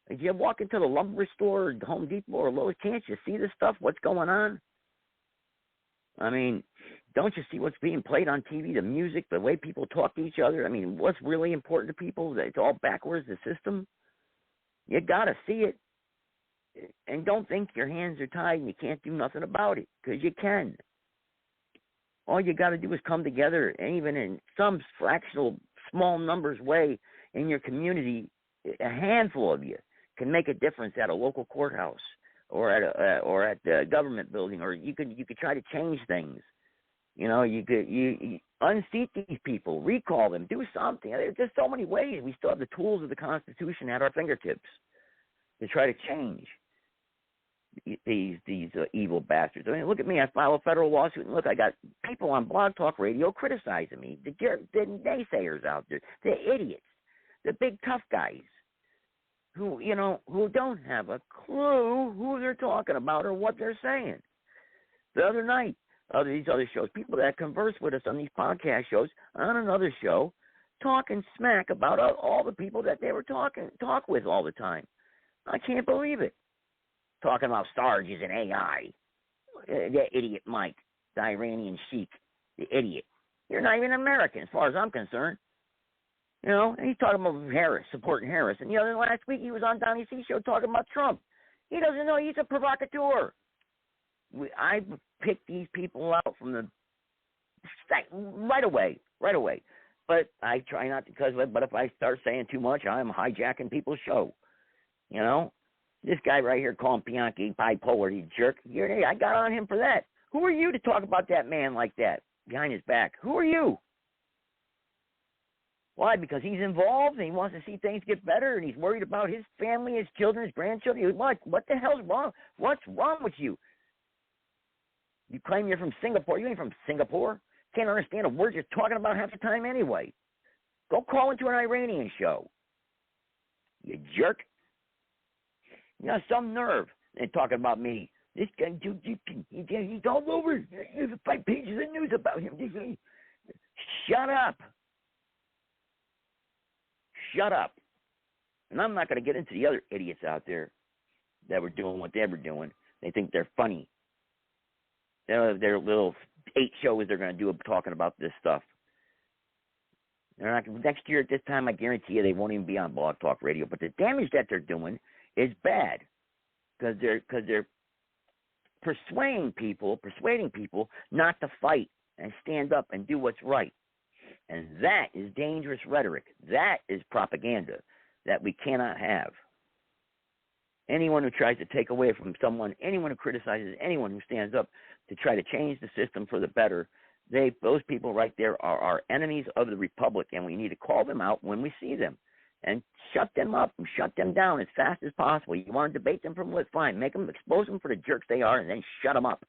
If you walk into the lumber store, or Home Depot, or Lowe's, can't you see this stuff? What's going on? I mean, don't you see what's being played on TV, the music, the way people talk to each other? I mean, what's really important to people? It's all backwards, the system. You got to see it. And don't think your hands are tied and you can't do nothing about it, because you can. All you got to do is come together, and even in some fractional, small numbers way in your community, a handful of you can make a difference at a local courthouse or at the government building, or you could try to change things. You know, you unseat these people, recall them, do something. There's just so many ways. We still have the tools of the Constitution at our fingertips to try to change these evil bastards. I mean, look at me. I file a federal lawsuit, and look, I got people on Blog Talk Radio criticizing me, the naysayers out there, the idiots, the big tough guys who don't have a clue who they're talking about or what they're saying. The other night, these other shows, people that converse with us on these podcast shows, on another show, talking smack about all the people that they were talk with all the time. I can't believe it. Talking about Sarge is an AI. The idiot Mike, the Iranian sheik, the idiot. You're not even American as far as I'm concerned. You know, and he's talking about Harris, supporting Harris. And the other last week he was on Donnie C show talking about Trump. He doesn't know he's a provocateur. I picked these people out from the right away. But I try not to, but if I start saying too much, I'm hijacking people's show. You know? This guy right here calling Bianchi bipolar, you jerk. I got on him for that. Who are you to talk about that man like that behind his back? Who are you? Why? Because he's involved and he wants to see things get better and he's worried about his family, his children, his grandchildren. What the hell's wrong? What's wrong with you? You claim you're from Singapore. You ain't from Singapore. Can't understand a word you're talking about half the time anyway. Go call into an Iranian show. You jerk. You got some nerve. They're talking about me. This guy, he's all over. There's 5 pages of news about him. Shut up. Shut up. And I'm not going to get into the other idiots out there that were doing what they were doing. They think they're funny. Their little 8 shows they're going to do talking about this stuff. They're not, next year at this time, I guarantee you they won't even be on Blog Talk Radio. But the damage that they're doing is bad because they're persuading people not to fight and stand up and do what's right. And that is dangerous rhetoric. That is propaganda that we cannot have. Anyone who tries to take away from someone, anyone who criticizes anyone who stands up to try to change the system for the better, those people right there are our enemies of the Republic, and we need to call them out when we see them and shut them up and shut them down as fast as possible. You want to debate them from what's fine. Make them, expose them for the jerks they are, and then shut them up.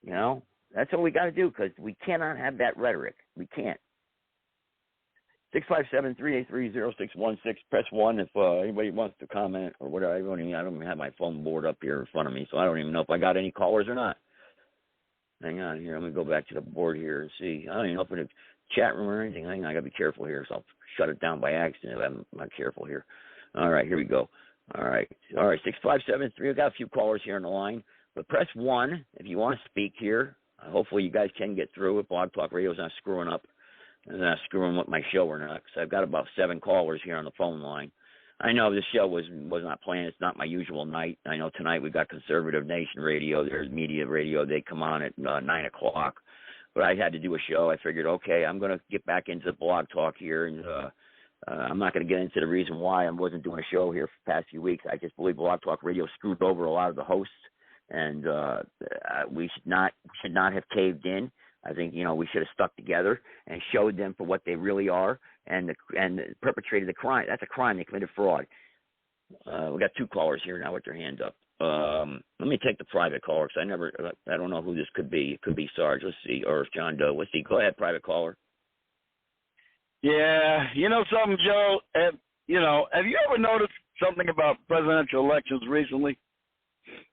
You know, that's what we got to do because we cannot have that rhetoric. We can't. 657-383-0616. Press 1 if anybody wants to comment or whatever. I don't even have my phone board up here in front of me, so I don't even know if I got any callers or not. Hang on here. I'm going to go back to the board here and see. I don't even know if it's a chat room or anything. Hang on. I got to be careful here, so I'll shut it down by accident if I'm not careful here. All right, here we go. All right. 6573. I've got a few callers here on the line, but press 1 if you want to speak here. Hopefully you guys can get through it. Blog Talk Radio is not screwing up. I'm not screwing with my show or not, because I've got about 7 callers here on the phone line. I know this show was not planned. It's not my usual night. I know tonight we've got Conservative Nation Radio. There's Media Radio. They come on at 9 o'clock. But I had to do a show. I figured, okay, I'm going to get back into the Blog Talk here, and I'm not going to get into the reason why I wasn't doing a show here for the past few weeks. I just believe Blog Talk Radio screwed over a lot of the hosts, and we should not have caved in. I think, we should have stuck together and showed them for what they really are and perpetrated the crime. That's a crime. They committed fraud. We got 2 callers here now with their hands up. Let me take the private caller because I don't know who this could be. It could be Sarge. Let's see, or John Doe. Let's see. Go ahead, private caller. Yeah, you know something, Joe? Have you ever noticed something about presidential elections recently?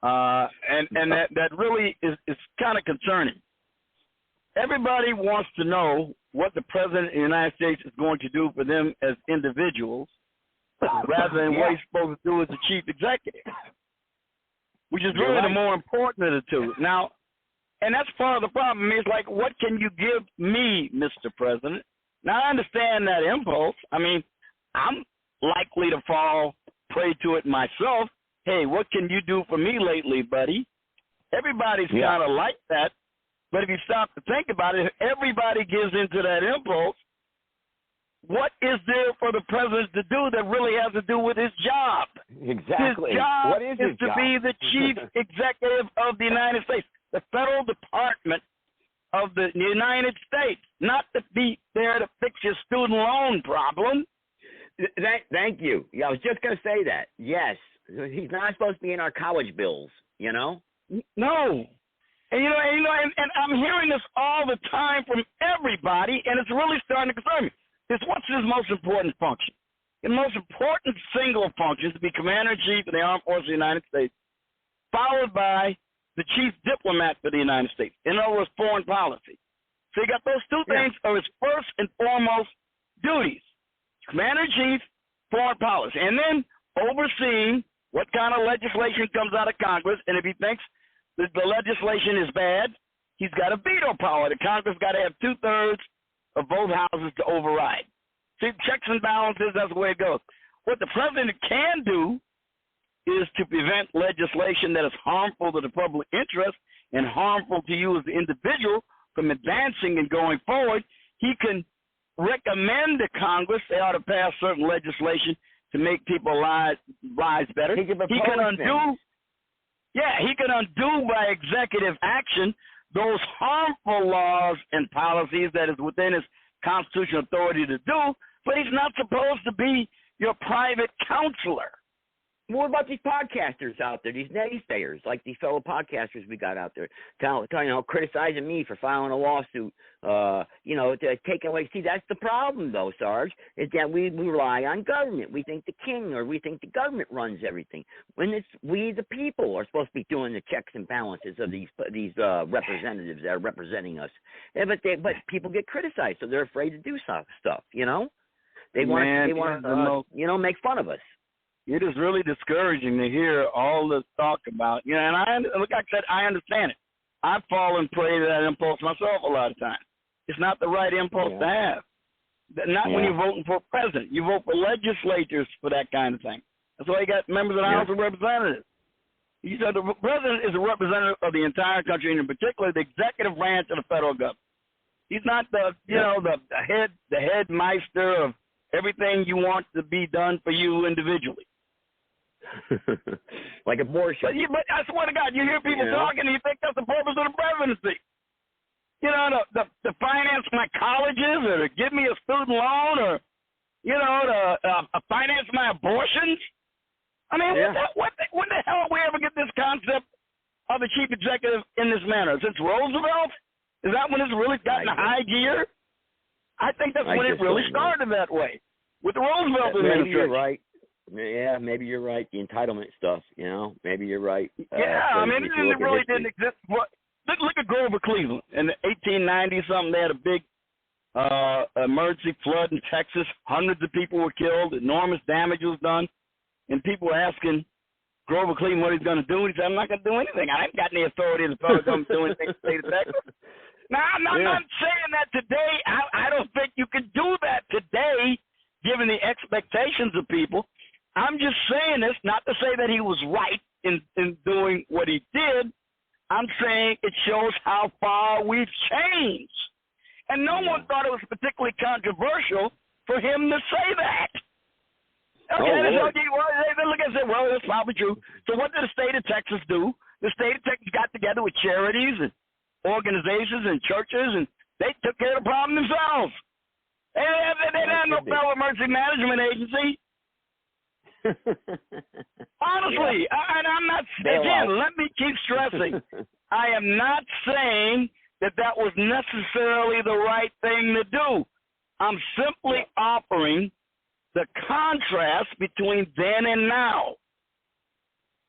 And that really is kind of concerning. Everybody wants to know what the president of the United States is going to do for them as individuals rather than what he's supposed to do as the chief executive, which is really the more important of the two. Now, and that's part of the problem. I mean, it's like, what can you give me, Mr. President? Now, I understand that impulse. I mean, I'm likely to fall prey to it myself. Hey, what can you do for me lately, buddy? Everybody's kind of like that. But if you stop to think about it, if everybody gives into that impulse, what is there for the president to do that really has to do with his job? Exactly. His job what is his to job? be the chief executive of the United States, the federal department of the United States, not to be there to fix your student loan problem. Thank you. Yeah, I was just going to say that. Yes. He's not supposed to be in our college bills, No. And I'm hearing this all the time from everybody, and it's really starting to concern me. What's his most important function? The most important single function is to be Commander-in-Chief of the Armed Forces of the United States, followed by the Chief Diplomat for the United States. In other words, foreign policy. So you got those 2 things are his first and foremost duties. Commander-in-Chief, foreign policy. And then overseeing what kind of legislation comes out of Congress, and if he thinks that the legislation is bad, he's got a veto power. The Congress got to have 2/3 of both houses to override. See, checks and balances, that's the way it goes. What the president can do is to prevent legislation that is harmful to the public interest and harmful to you as the individual from advancing and going forward. He can recommend to Congress they ought to pass certain legislation to make people's lives better. He can undo. Yeah, he can undo by executive action those harmful laws and policies that is within his constitutional authority to do, but he's not supposed to be your private counselor. What about these podcasters out there, these naysayers, like these fellow podcasters we got out there, criticizing me for filing a lawsuit, taking away. See, that's the problem, though, Sarge, is that we rely on government. We think the king or we think the government runs everything, when it's we, the people, are supposed to be doing the checks and balances of these representatives that are representing us. But people get criticized, so they're afraid to do stuff. They want to make fun of us. It is really discouraging to hear all this talk about, and like I said, I understand it. I've fallen prey to that impulse myself a lot of times. It's not the right impulse to have. Not when you're voting for president. You vote for legislatures for that kind of thing. That's why you got members of the House of Representatives. You said the president is a representative of the entire country, and in particular the executive branch of the federal government. He's not the headmeister of everything you want to be done for you individually. Like abortion. But I swear to God, you hear people talking and you think that's the purpose of the presidency. To finance my colleges or to give me a student loan or, to finance my abortions. I mean, when the hell did we ever get this concept of the chief executive in this manner? Since Roosevelt? Is that when it's really gotten a high gear? I think that's when it really started that way. With the Roosevelt administration. Maybe you're right. Yeah, maybe you're right. The entitlement stuff, maybe you're right. It really didn't exist. Look at Grover Cleveland. In the 1890-something, they had a big emergency flood in Texas. Hundreds of people were killed. Enormous damage was done. And people were asking Grover Cleveland what he's going to do. He said, I'm not going to do anything. I haven't got any authority in the federal government to do anything in the state of Texas. Now, I'm not saying that today. I don't think you can do that today, given the expectations of people. I'm just saying this not to say that he was right in doing what he did. I'm saying it shows how far we've changed. And no one thought it was particularly controversial for him to say that. Okay, they look and say, well, that's probably true. So what did the state of Texas do? The state of Texas got together with charities and organizations and churches, and they took care of the problem themselves. They didn't have no federal emergency management agency. Honestly, and I'm not, again, let me keep stressing, I am not saying that was necessarily the right thing to do. I'm simply offering the contrast between then and now.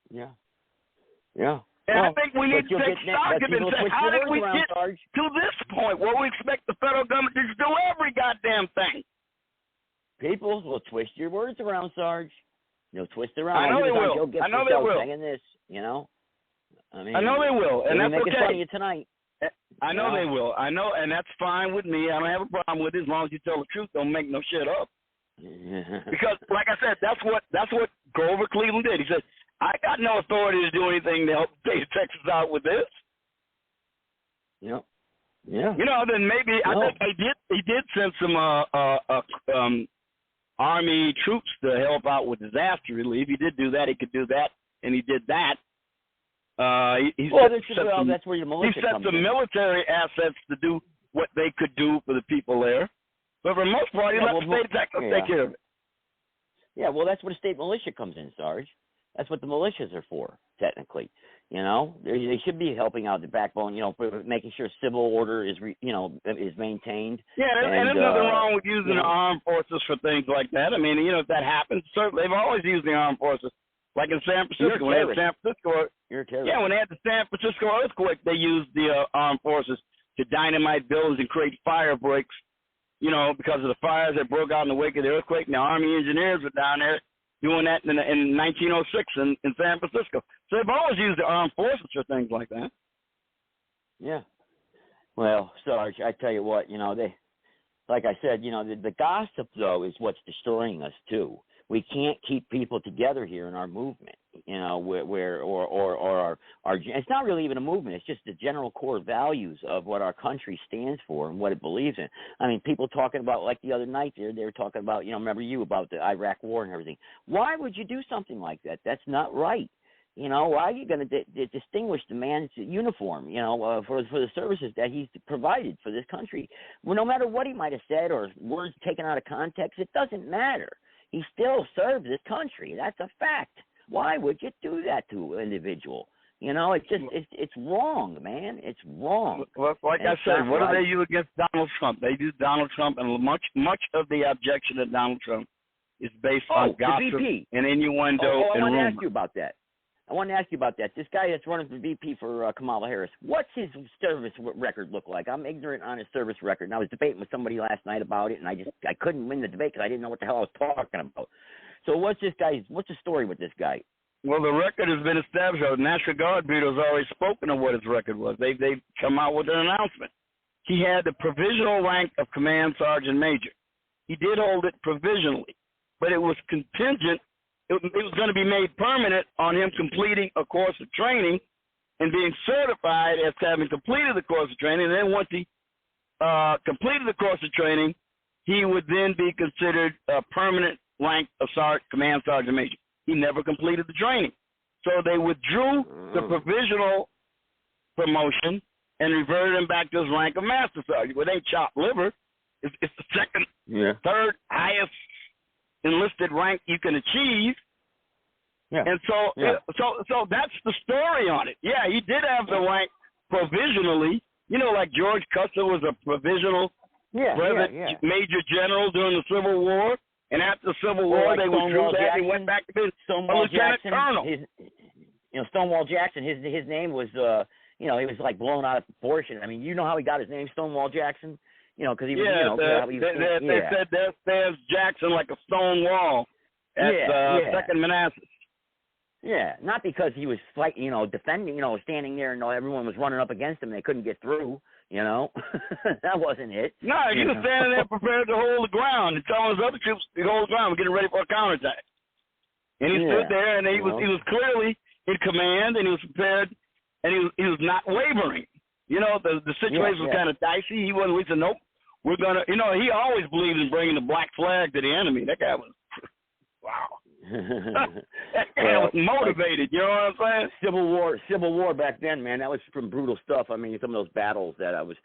Yeah. And I think we need to take stock of it and say, how did we get to this point where we expect the federal government to do every goddamn thing? People will twist your words around, Sarge. They'll twist around. I know they will. I know they will. Saying this, you know. I mean, I know they will, and that's making okay. fun of you tonight. I know they will. I know, and that's fine with me. I don't have a problem with it as long as you tell the truth. Don't make no shit up. Because, like I said, that's what Grover Cleveland did. He said, "I got no authority to do anything to help the state of Texas out with this." Yeah. You know, then maybe I think he did send some Army troops to help out with disaster relief. He did do that. He could do that, and he did that. He that's where your militia he sent comes some in. military assets to do what they could do for the people there. But for the most part, he let the state of Texas take care of it. Yeah, well, that's where the state militia comes in, Sarge. That's what the militias are for, technically. You know, they should be helping out the backbone. You know, for making sure civil order is maintained. Yeah, and there's nothing wrong with using the armed forces for things like that. I mean, you know, if that happens, certainly they've always used the armed forces. Like in San Francisco, when they had San Francisco, when they had the San Francisco earthquake, they used the armed forces to dynamite buildings and create fire breaks. You know, because of the fires that broke out in the wake of the earthquake, and the Army engineers were down there doing that in 1906 in San Francisco. So they've always used the armed forces for things like that. Yeah. Well, Sarge, I tell you what, you know, like I said, you know, the gossip though is what's destroying us too. We can't keep people together here in our movement, you know, where it's not really even a movement. It's just the general core values of what our country stands for and what it believes in. I mean, people talking about, like the other night they were talking about, you know, remember you about the Iraq war and everything. Why would you do something like that? That's not right. You know, why are you going to distinguish the man's uniform, you know, for the services that he's provided for this country? Well, no matter what he might have said or words taken out of context, it doesn't matter. He still serves this country. That's a fact. Why would you do that to an individual? You know, it's just it's wrong, man. It's wrong. Well, like I said, what do they use against Donald Trump? They use Donald Trump, and much of the objection to Donald Trump is based on gossip and innuendo and rumor. I want to ask you about that. This guy that's running for VP for Kamala Harris, what's his service record look like? I'm ignorant on his service record. And I was debating with somebody last night about it, and I couldn't win the debate because I didn't know what the hell I was talking about. So what's the story with this guy? Well, the record has been established. The National Guard Bureau has already spoken of what his record was. They've come out with an announcement. He had the provisional rank of Command Sergeant Major. He did hold it provisionally, but it was contingent. It was going to be made permanent on him completing a course of training and being certified as having completed the course of training. And then once he completed the course of training, he would then be considered a permanent rank of Command Sergeant Major. He never completed the training. So they withdrew the provisional promotion and reverted him back to his rank of Master Sergeant. Well, it ain't chopped liver. It's the second, third highest enlisted rank you can achieve. Yeah. And so that's the story on it. Yeah, he did have the rank provisionally. You know, like George Custer was a provisional brevet major general during the Civil War. And after the Civil War, they withdrew that and went back to being a lieutenant colonel. Stonewall Jackson, his name was, he was like blown out of proportion. I mean, you know how he got his name, Stonewall Jackson? You know, because he was, they said there's Jackson like a stone wall at Second Manassas. Yeah, not because he was fighting, defending, standing there and everyone was running up against him and they couldn't get through, That wasn't it. No, he was standing there prepared to hold the ground and telling his other troops to hold the ground, getting ready for a counterattack. And he stood there and he was clearly in command and he was prepared and he was not wavering. The situation was kind of dicey. He wasn't. We said, nope, we're gonna. He always believed in bringing the black flag to the enemy. That guy was, wow. That guy was motivated, you know what I'm saying? Civil War back then, man, that was some brutal stuff. I mean, some of those battles that I was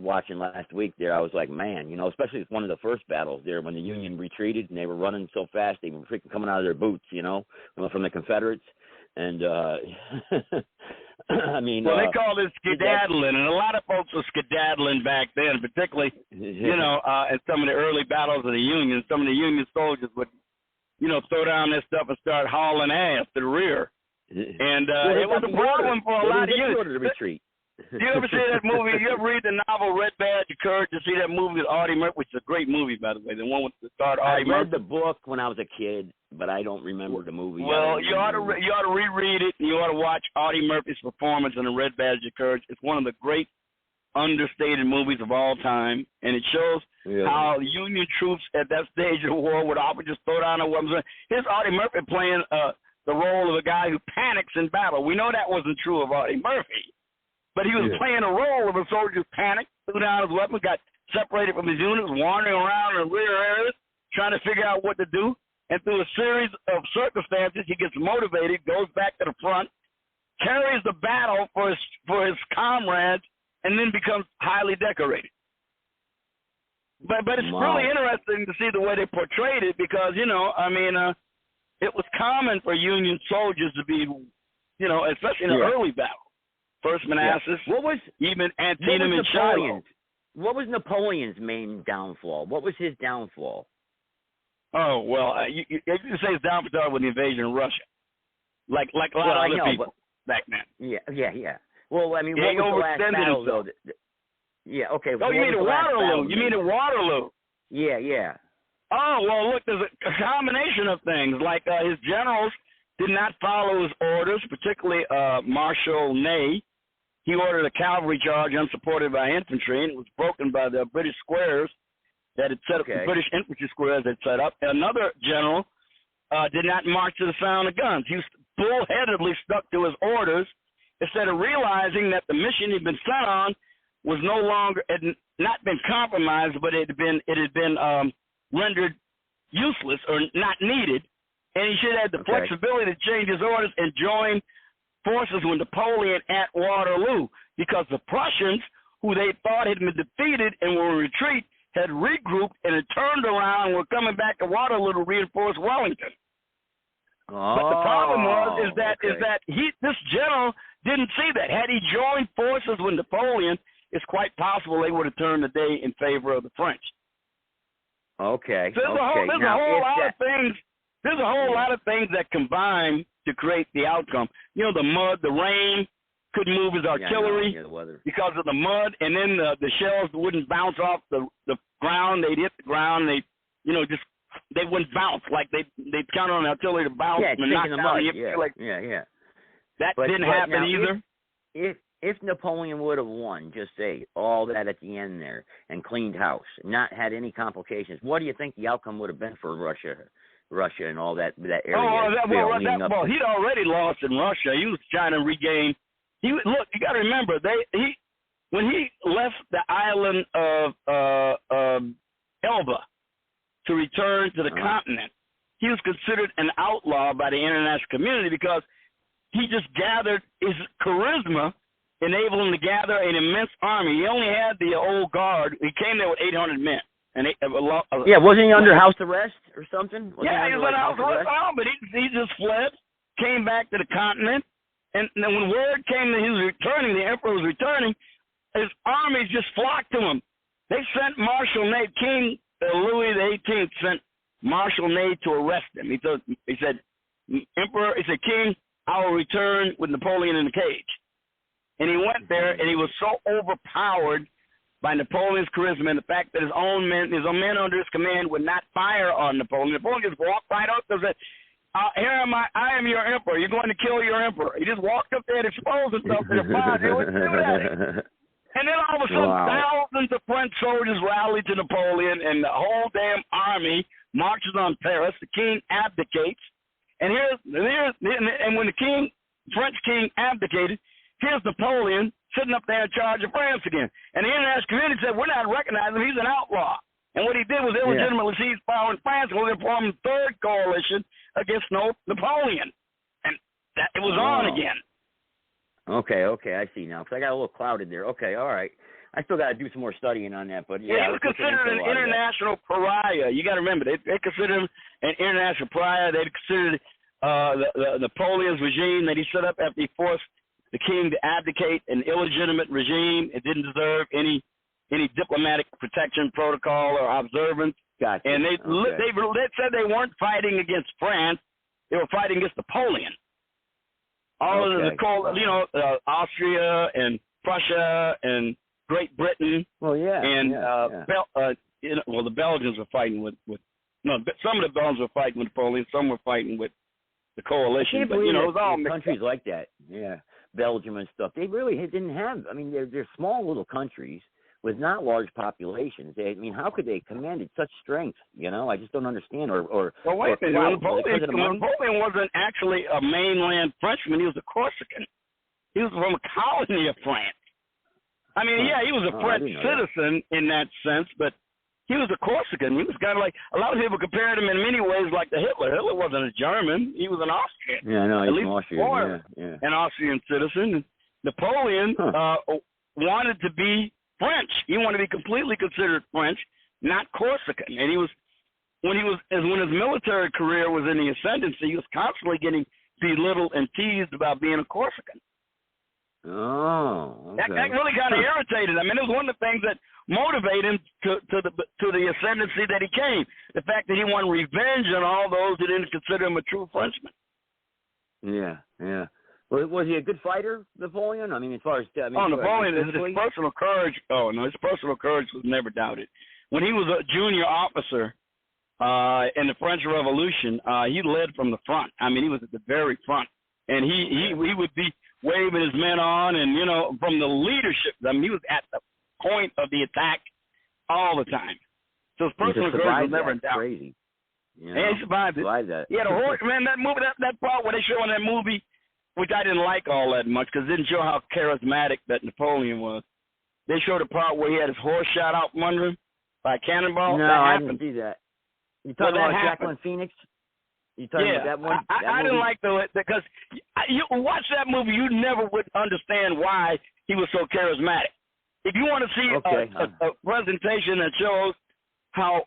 watching last week there, I was like, man, especially one of the first battles there when the Union retreated and they were running so fast they were freaking coming out of their boots, from the Confederates. And I mean, well, they called it skedaddling, and a lot of folks were skedaddling back then, particularly, in some of the early battles of the Union. Some of the Union soldiers would, throw down their stuff and start hauling ass to the rear. And it was a problem for a lot of units. To retreat. Do you ever see that movie? You ever read the novel Red Badge of Courage? You see that movie with Audie Murphy, which is a great movie, by the way, the one with the star Audie Murphy? I read the book when I was a kid, but I don't remember the movie. Well, you ought to reread it, and you ought to watch Audie Murphy's performance in the Red Badge of Courage. It's one of the great understated movies of all time, and it shows how Union troops at that stage of the war would often just throw down a weapon. Here's Audie Murphy playing the role of a guy who panics in battle. We know that wasn't true of Audie Murphy. But he was playing a role of a soldier who panicked, threw down his weapon, got separated from his units, wandering around in the rear areas, trying to figure out what to do. And through a series of circumstances, he gets motivated, goes back to the front, carries the battle for his comrades, and then becomes highly decorated. But it's really interesting to see the way they portrayed it because, it was common for Union soldiers to be, especially in the early battle. First Manassas, even Antietam and Shiloh. What was Napoleon's main downfall? What was his downfall? Oh, well, you say his downfall with the invasion of Russia. Like a lot of other people back then. Yeah. Well, I mean, what was the last battle, though? Yeah, okay. Oh, you mean at Waterloo. You mean at Waterloo. Yeah. Oh, well, look, there's a combination of things. Like his generals did not follow his orders, particularly Marshal Ney. He ordered a cavalry charge unsupported by infantry, and it was broken by the British squares that had set up, the British infantry squares that set up. Another general did not march to the sound of guns. He bullheadedly stuck to his orders instead of realizing that the mission he'd been sent on was no longer, had not been compromised, but it had been rendered useless or not needed, and he should have the flexibility to change his orders and join forces with Napoleon at Waterloo, because the Prussians, who they thought had been defeated and were in retreat, had regrouped and had turned around and were coming back to Waterloo to reinforce Wellington. But the problem was that this general didn't see that. Had he joined forces with Napoleon, it's quite possible they would have turned the day in favor of the French. Okay. So there's a whole lot of things that combine to create the outcome. The mud, the rain couldn't move his artillery because of the mud, and then the shells wouldn't bounce off the ground. They'd hit the ground. They wouldn't bounce like they'd count on the artillery to bounce and knock down the infantry. That didn't happen either. If Napoleon would have won, just say all that at the end there and cleaned house, not had any complications, what do you think the outcome would have been for Russia and all that area? He'd already lost in Russia. He was trying to regain. Look, you got to remember, when he left the island of Elba to return to the continent, he was considered an outlaw by the international community because he just gathered his charisma, enabled him to gather an immense army. He only had the old guard. He came there with 800 men. Wasn't he under house arrest or something? He was under house arrest, but he just fled, came back to the continent, and then when word came that he was returning, the emperor was returning, his armies just flocked to him. They sent Marshal Ney, King Louis XVIII sent Marshal Ney to arrest him. He said, King, I will return with Napoleon in the cage. And he went there, and he was so overpowered by Napoleon's charisma and the fact that his own men under his command would not fire on Napoleon. Napoleon just walked right up and said, here am I am your emperor. You're going to kill your emperor. He just walked up there and exposed himself to the fire. They wouldn't do that. And then all of a sudden, thousands of French soldiers rallied to Napoleon, and the whole damn army marches on Paris. The king abdicates. And when the French king abdicated, here's Napoleon sitting up there in charge of France again. And the international community said, we're not recognizing him. He's an outlaw. And what he did was illegitimately seize power in France and was forming the third coalition against Napoleon. And that it was on again. Okay, I see now. Because I got a little clouded there. Okay, all right. I still got to do some more studying on that. But yeah, he was considered an international pariah. You got to remember, they considered him an international pariah. They considered the Napoleon's regime that he set up after he forced the king to abdicate an illegitimate regime. It didn't deserve any diplomatic protection protocol or observance. Gotcha. And they said they weren't fighting against France; they were fighting against Napoleon. All of the Austria and Prussia and Great Britain. Well, yeah. And the Belgians were fighting with some of the Belgians were fighting with Napoleon, some were fighting with the coalition. But it was all countries like that. Yeah, Belgium and stuff. They really didn't have. I mean, they're small little countries with not large populations. How could they commanded such strength? I just don't understand. Well, wait a minute. Napoleon wasn't actually a mainland Frenchman. He was a Corsican. He was from a colony of France. I mean, he was a French citizen in that sense, but he was a Corsican. He was kind of like, a lot of people compared him in many ways like to Hitler. Hitler wasn't a German. He was an Austrian. Yeah, I know. He's an Austrian. An Austrian citizen. Napoleon wanted to be French. He wanted to be completely considered French, not Corsican. And when his military career was in the ascendancy, he was constantly getting belittled and teased about being a Corsican. Oh, okay. That really kind of irritated him. It was one of the things that motivated him to the ascendancy that he came. The fact that he wanted revenge on all those who didn't consider him a true Frenchman. Yeah. Well, was he a good fighter, Napoleon? I mean, as far as Napoleon, his personal courage. Oh no, his personal courage was never doubted. When he was a junior officer in the French Revolution, he led from the front. I mean, he was at the very front, and he would be waving his men on, and from the leadership. I mean, he was at the point of the attack all the time. So his personal courage was never in doubt. Crazy. And he survived it. That. Yeah, the horse, man. That movie, that part where they show in that movie, which I didn't like all that much because it didn't show how charismatic that Napoleon was. They showed a part where he had his horse shot out from under him by a cannonball. No, I didn't see that. You talking about Jacqueline Phoenix? You talking about that one? I didn't like that because you watch that movie, you never would understand why he was so charismatic. If you want to see a presentation that shows how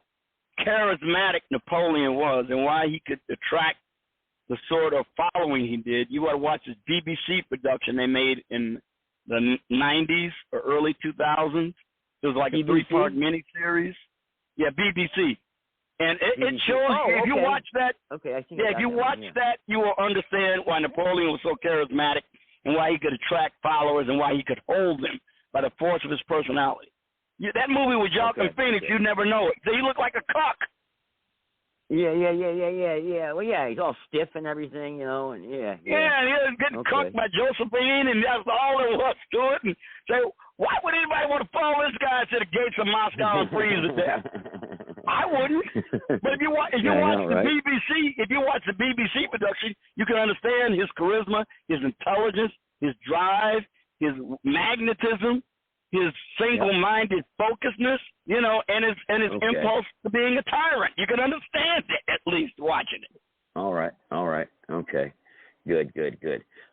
charismatic Napoleon was and why he could attract the sort of following he did, you ought to watch this BBC production they made in the 90s or early 2000s. It was like a 3-part miniseries. Yeah, BBC. And it shows if you watch that. Okay, I see. Yeah, if you watch that, you will understand why Napoleon was so charismatic and why he could attract followers and why he could hold them by the force of his personality. That movie with Joaquin Phoenix, you never know it. He looked like a cock. Yeah. Well, yeah, he's all stiff and everything, and Yeah, and he was getting cooked by Josephine, and that's all there was to it. And so, why would anybody want to follow this guy to the gates of Moscow and freeze to death? I wouldn't. But if you watch the BBC production, you can understand his charisma, his intelligence, his drive, his magnetism, his single-minded focusedness, and his impulse to being a tyrant. You can understand it, at least, watching it. All right. Okay. Good.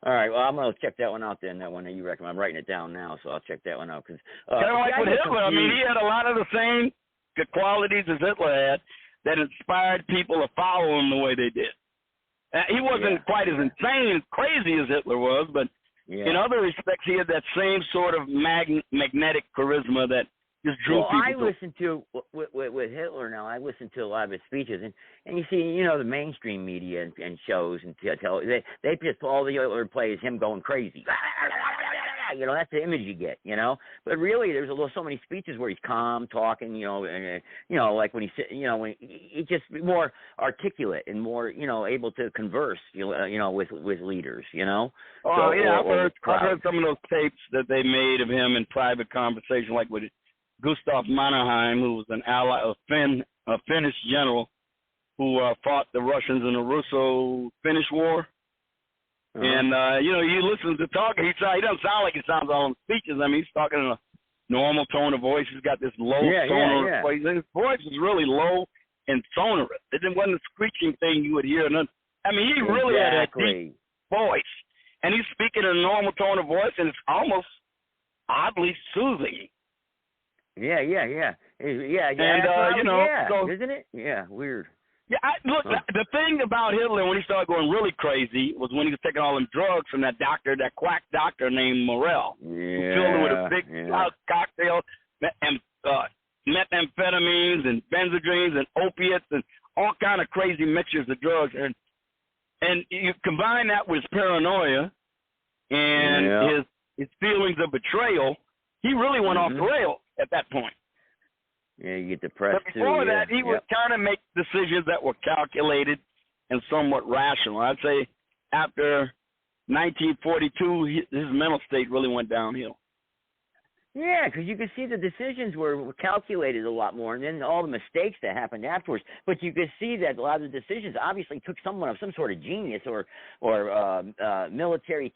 All right, well, I'm going to check that one out then, that one that you recommend. I'm writing it down now, so I'll check that one out. Kind of like with Hitler. I mean, he had a lot of the same good qualities as Hitler had that inspired people to follow him the way they did. He wasn't quite as insane and crazy as Hitler was, but in other respects, he had that same sort of magnetic charisma that just drew people. I listen to, with Hitler now, I listen to a lot of his speeches, and you see, the mainstream media and shows and they just, all the Hitler play is him going crazy. That's the image you get, But really, there's so many speeches where he's calm, talking, like when he's just more articulate and more, able to converse, with leaders, I've heard some of those tapes that they made of him in private conversation, like with Gustav Mannerheim, who was an ally, a Finnish general who fought the Russians in the Russo-Finnish War. And, you listen to talking, he doesn't sound like he sounds all in speeches. I mean, he's talking in a normal tone of voice. He's got this low sonorous voice. His voice is really low and sonorous. It wasn't a screeching thing you would hear. I mean, he really had a deep voice. And he's speaking in a normal tone of voice, and it's almost oddly soothing. Yeah. And, so, isn't it? Yeah, weird. Yeah, look, the thing about Hitler when he started going really crazy was when he was taking all them drugs from that doctor, that quack doctor named Morell. Who filled him with a big cocktail and methamphetamines and benzodrines and opiates and all kind of crazy mixtures of drugs. And you combine that with his paranoia and his feelings of betrayal, he really went off the rails at that point. Yeah, you get depressed but before that, he would kind of make decisions that were calculated and somewhat rational. I'd say after 1942, his mental state really went downhill. Yeah, because you could see the decisions were calculated a lot more, and then all the mistakes that happened afterwards. But you could see that a lot of the decisions obviously took someone of some sort of genius or military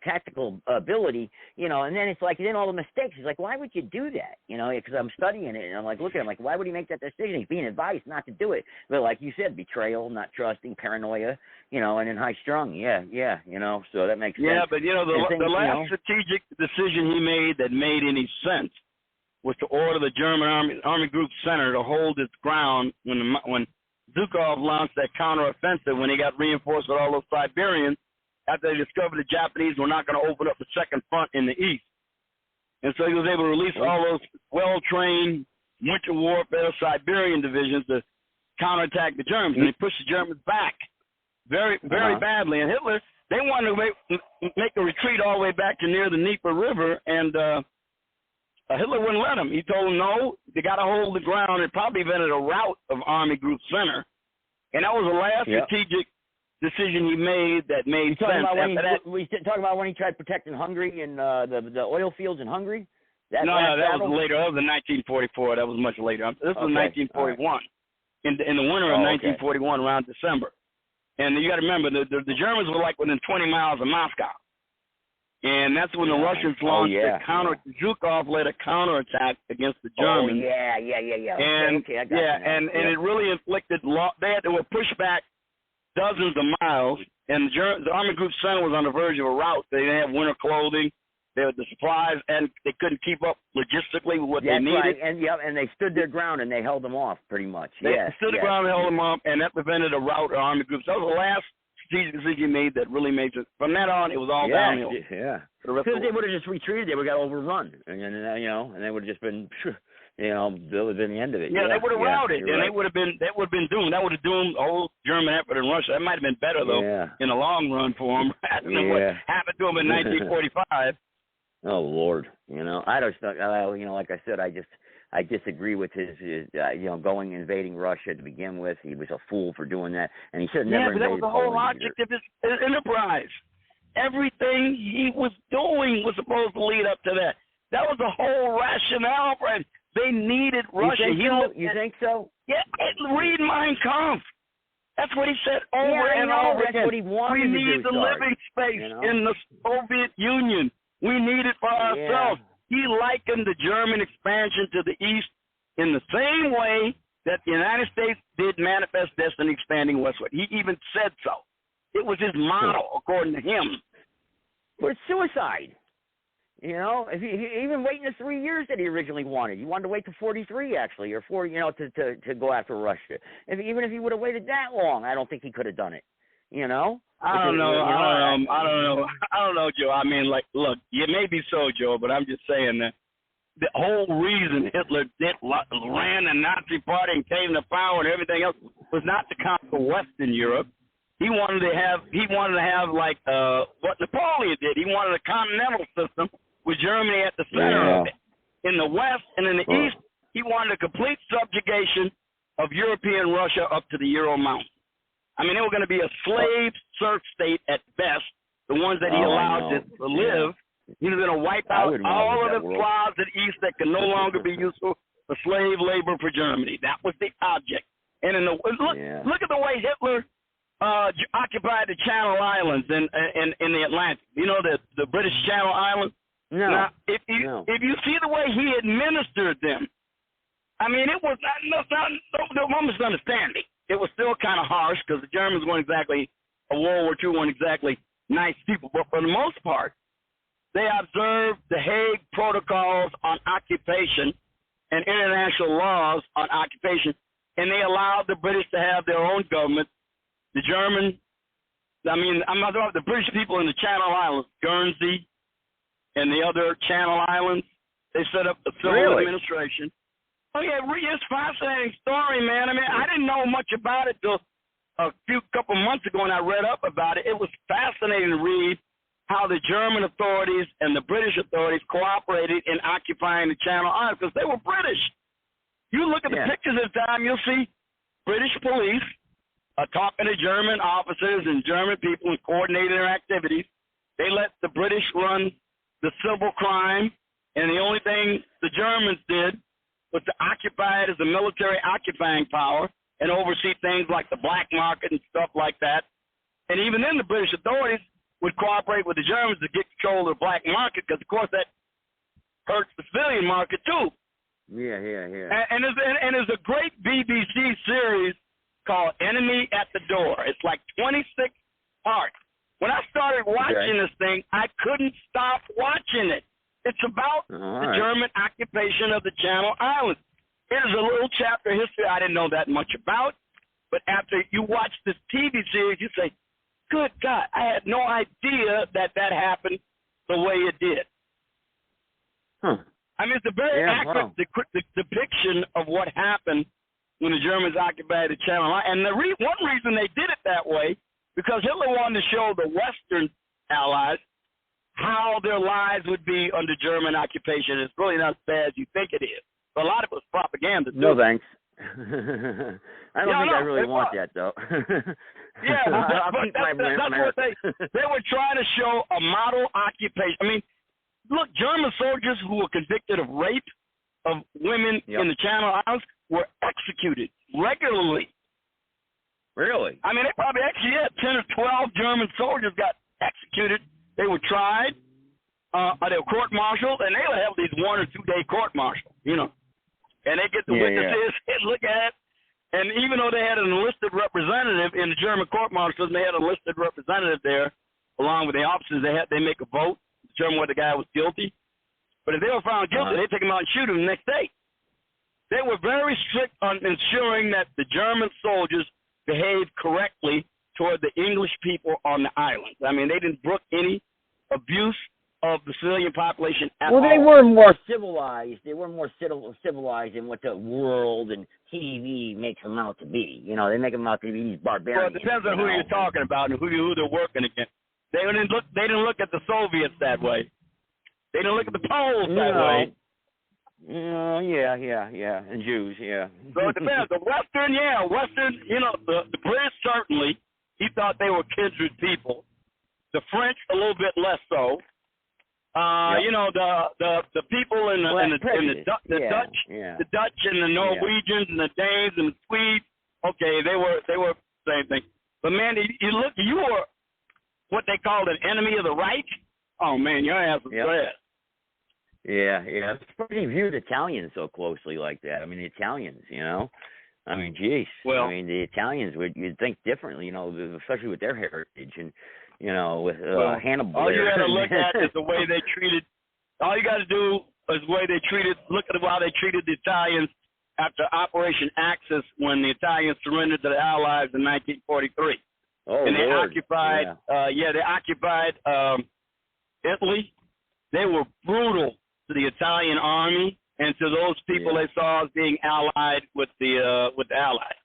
tactical ability, and then it's like, then all the mistakes. It's like, why would you do that? Because I'm studying it, and I'm like, looking at him, like, why would he make that decision? He's being advised not to do it. But like you said, betrayal, not trusting, paranoia, and then high strung. Yeah, so that makes sense. Yeah, but, the last strategic decision he made that made any sense was to order the German Army Group Center to hold its ground when Zhukov launched that counteroffensive when he got reinforced with all those Siberians after they discovered the Japanese were not going to open up the second front in the east. And so he was able to release all those well-trained winter warfare Siberian divisions to counterattack the Germans, and he pushed the Germans back very badly. And Hitler, they wanted to make a retreat all the way back to near the Dnieper River, and Hitler wouldn't let him. He told them, no, they got to hold the ground. It probably invented a route of Army Group Center. And that was the last strategic decision he made that made sense. We talking about when he tried protecting Hungary and the oil fields in Hungary? That was later. That was in 1944. That was much later. This was 1941. Right. In the winter of 1941, around December. And you got to remember, the Germans were like within 20 miles of Moscow. And that's when the Russians launched Zhukov led a counterattack against the Germans. And and it really inflicted. They were pushed back dozens of miles, and the Army Group Center was on the verge of a rout. They didn't have winter clothing. They had the supplies, and they couldn't keep up logistically with what they needed. Right. And they stood their ground and they held them off pretty much. They stood their ground and held them off, and that prevented a rout of Army Groups. That was the last strategic decision he made that really made sense. From that on, it was all downhill. Yeah. Because they would have just retreated, they would have got overrun, and they would have just been, that would have been the end of it. Yeah, they would have routed, and they would have been doomed. That would have doomed the whole German effort in Russia. That might have been better though in the long run for them than what happened to them in 1945. Oh Lord, I just, like I said, I disagree with his going invading Russia to begin with. He was a fool for doing that, and he should have never invaded Poland. Yeah, but that was the whole Poland object of his enterprise. Everything he was doing was supposed to lead up to that. That was the whole rationale for it. They needed Russia. You think so? Yeah, read Mein Kampf. That's what he said over and over again. That's what he wanted we need the living space in the Soviet Union. We need it for ourselves. He likened the German expansion to the east in the same way that the United States did manifest destiny expanding westward. He even said so. It was his motto, according to him. But it's suicide. If he even waiting the 3 years that he originally wanted. He wanted to wait to 43, actually, or 4, to go after Russia. Even if he would have waited that long, I don't think he could have done it. I don't know, Joe. I mean, look, it may be so, Joe, but I'm just saying that the whole reason Hitler ran the Nazi Party and came to power and everything else was not to conquer Western Europe. He wanted to have like what Napoleon did. He wanted a continental system with Germany at the center of it. In the West and in the East, he wanted a complete subjugation of European Russia up to the Ural Mountains. I mean, they were going to be a slave serf state at best, the ones that he allowed to live. He was going to wipe out all of the Slavs at East that could no longer be useful for slave labor for Germany. That was the object. And look at the way Hitler occupied the Channel Islands in the Atlantic. The British Channel Islands. No. Now, if you see the way he administered them, I mean, it was no misunderstanding. It was still kind of harsh because the Germans weren't exactly, World War II weren't exactly nice people. But for the most part, they observed the Hague Protocols on Occupation and international laws on occupation, and they allowed the British to have their own government. The German, I'm not talking about the British people in the Channel Islands, Guernsey, and the other Channel Islands. They set up a civil administration. Oh yeah, it's a fascinating story, man. I mean, I didn't know much about it till a couple months ago when I read up about it. It was fascinating to read how the German authorities and the British authorities cooperated in occupying the Channel Islands because they were British. You look at the pictures at the time, you'll see British police talking to German officers and German people and coordinating their activities. They let the British run the civil crime, and the only thing the Germans did was to occupy it as a military occupying power and oversee things like the black market and stuff like that. And even then, the British authorities would cooperate with the Germans to get control of the black market because, of course, that hurts the civilian market, too. Yeah. And there's a great BBC series called Enemy at the Door. It's like 26 parts. When I started watching this thing, I couldn't stop watching it. It's about the German occupation of the Channel Islands. It is a little chapter history I didn't know that much about, but after you watch this TV series, you say, good God, I had no idea that happened the way it did. Huh. I mean, it's a very accurate depiction of what happened when the Germans occupied the Channel Islands. And one reason they did it that way, because Hitler wanted to show the Western allies how their lives would be under German occupation. It's really not as bad as you think it is. But a lot of it was propaganda, too. No, thanks. I don't think I really want that, though. Yeah, but that's what they were trying to show a model occupation. I mean, look, German soldiers who were convicted of rape of women in the Channel Islands were executed regularly. Really? I mean, they probably actually had 10 or 12 German soldiers got executed. They were tried, they were court-martialed, and they would have these 1 or 2 day court-martials, And they get the witnesses and look at it. And even though they had an enlisted representative in the German court-martials, they had an enlisted representative there, along with the officers. They make a vote to determine whether the guy was guilty. But if they were found guilty, they take him out and shoot him the next day. They were very strict on ensuring that the German soldiers behaved correctly toward the English people on the islands. I mean, they didn't brook any abuse of the civilian population at all. Well, they were more civilized. They were more civilized than what the world and TV makes them out to be. They make them out to be these barbarians. Well, it depends on who you're talking about and who they're working against. They didn't look at the Soviets that way. They didn't look at the Poles that way. Yeah, and Jews, So it depends. The Western, the British certainly, he thought they were kindred people. The French, a little bit less so. The people in the Dutch and the Norwegians and the Danes and the Swedes. Okay, they were the same thing. But man, you were what they called an enemy of the Reich. Oh man, your ass was bad. Yeah. It's funny you viewed Italians so closely like that. I mean, the Italians, I mean, geez. Well, I mean, the Italians you'd think differently, especially with their heritage and. With Hannibal. All you got to look at is the way they treated. All you got to do is the way they treated. Look at how they treated the Italians after Operation Axis when the Italians surrendered to the Allies in 1943. Oh, and they Lord. occupied. They occupied Italy. They were brutal to the Italian army and to those people they saw as being allied with the Allies.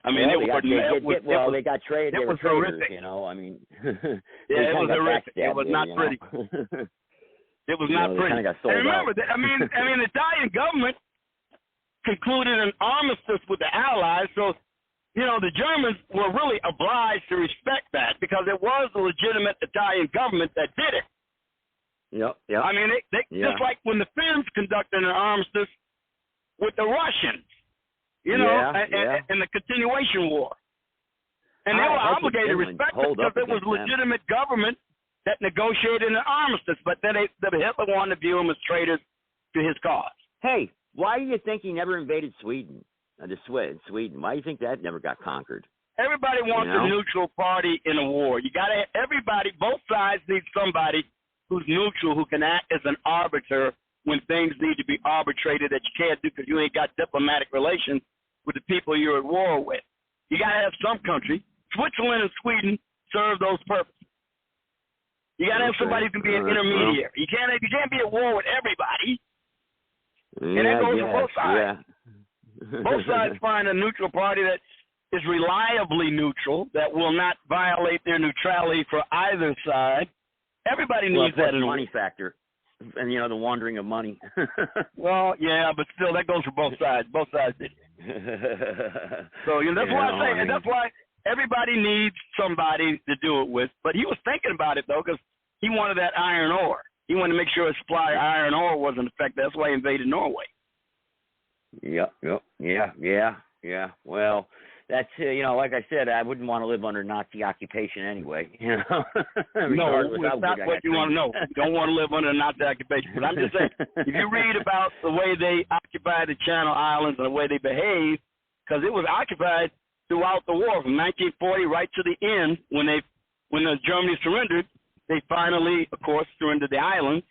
I mean, they got traded. They were traitors, I mean, it was horrific. It was not pretty. It was not pretty. And remember, the Italian government concluded an armistice with the Allies, so the Germans were really obliged to respect that because it was the legitimate Italian government that did it. Yep. I mean, they just like when the Finns conducted an armistice with the Russians. And the continuation war. And they were obligated to respect it because it was legitimate government that negotiated an armistice, but then Hitler wanted to view them as traitors to his cause. Hey, why do you think he never invaded Sweden? Sweden. Why do you think that never got conquered? Everybody wants a neutral party in a war. Everybody, both sides need somebody who's neutral, who can act as an arbiter when things need to be arbitrated that you can't do because you ain't got diplomatic relations with the people you're at war with. You got to have some country. Switzerland and Sweden serve those purposes. You got to have somebody who can be an intermediary. You can't be at war with everybody. And that goes for both sides. Yeah. Both sides find a neutral party that is reliably neutral, that will not violate their neutrality for either side. Everybody needs that in a money factor. And, the wandering of money. Well, yeah, but still, that goes for both sides. Both sides did. So, that's why I say, and that's why everybody needs somebody to do it with. But he was thinking about it, though, because he wanted that iron ore. He wanted to make sure his supply of iron ore wasn't affected. That's why he invaded Norway. Yeah. Well, that's, like I said, I wouldn't want to live under Nazi occupation anyway. No, it's not what you want to know. You don't want to live under Nazi occupation. But I'm just saying, if you read about the way they occupied the Channel Islands and the way they behaved, because it was occupied throughout the war from 1940 right to the end when the Germany surrendered. They finally, of course, surrendered the islands.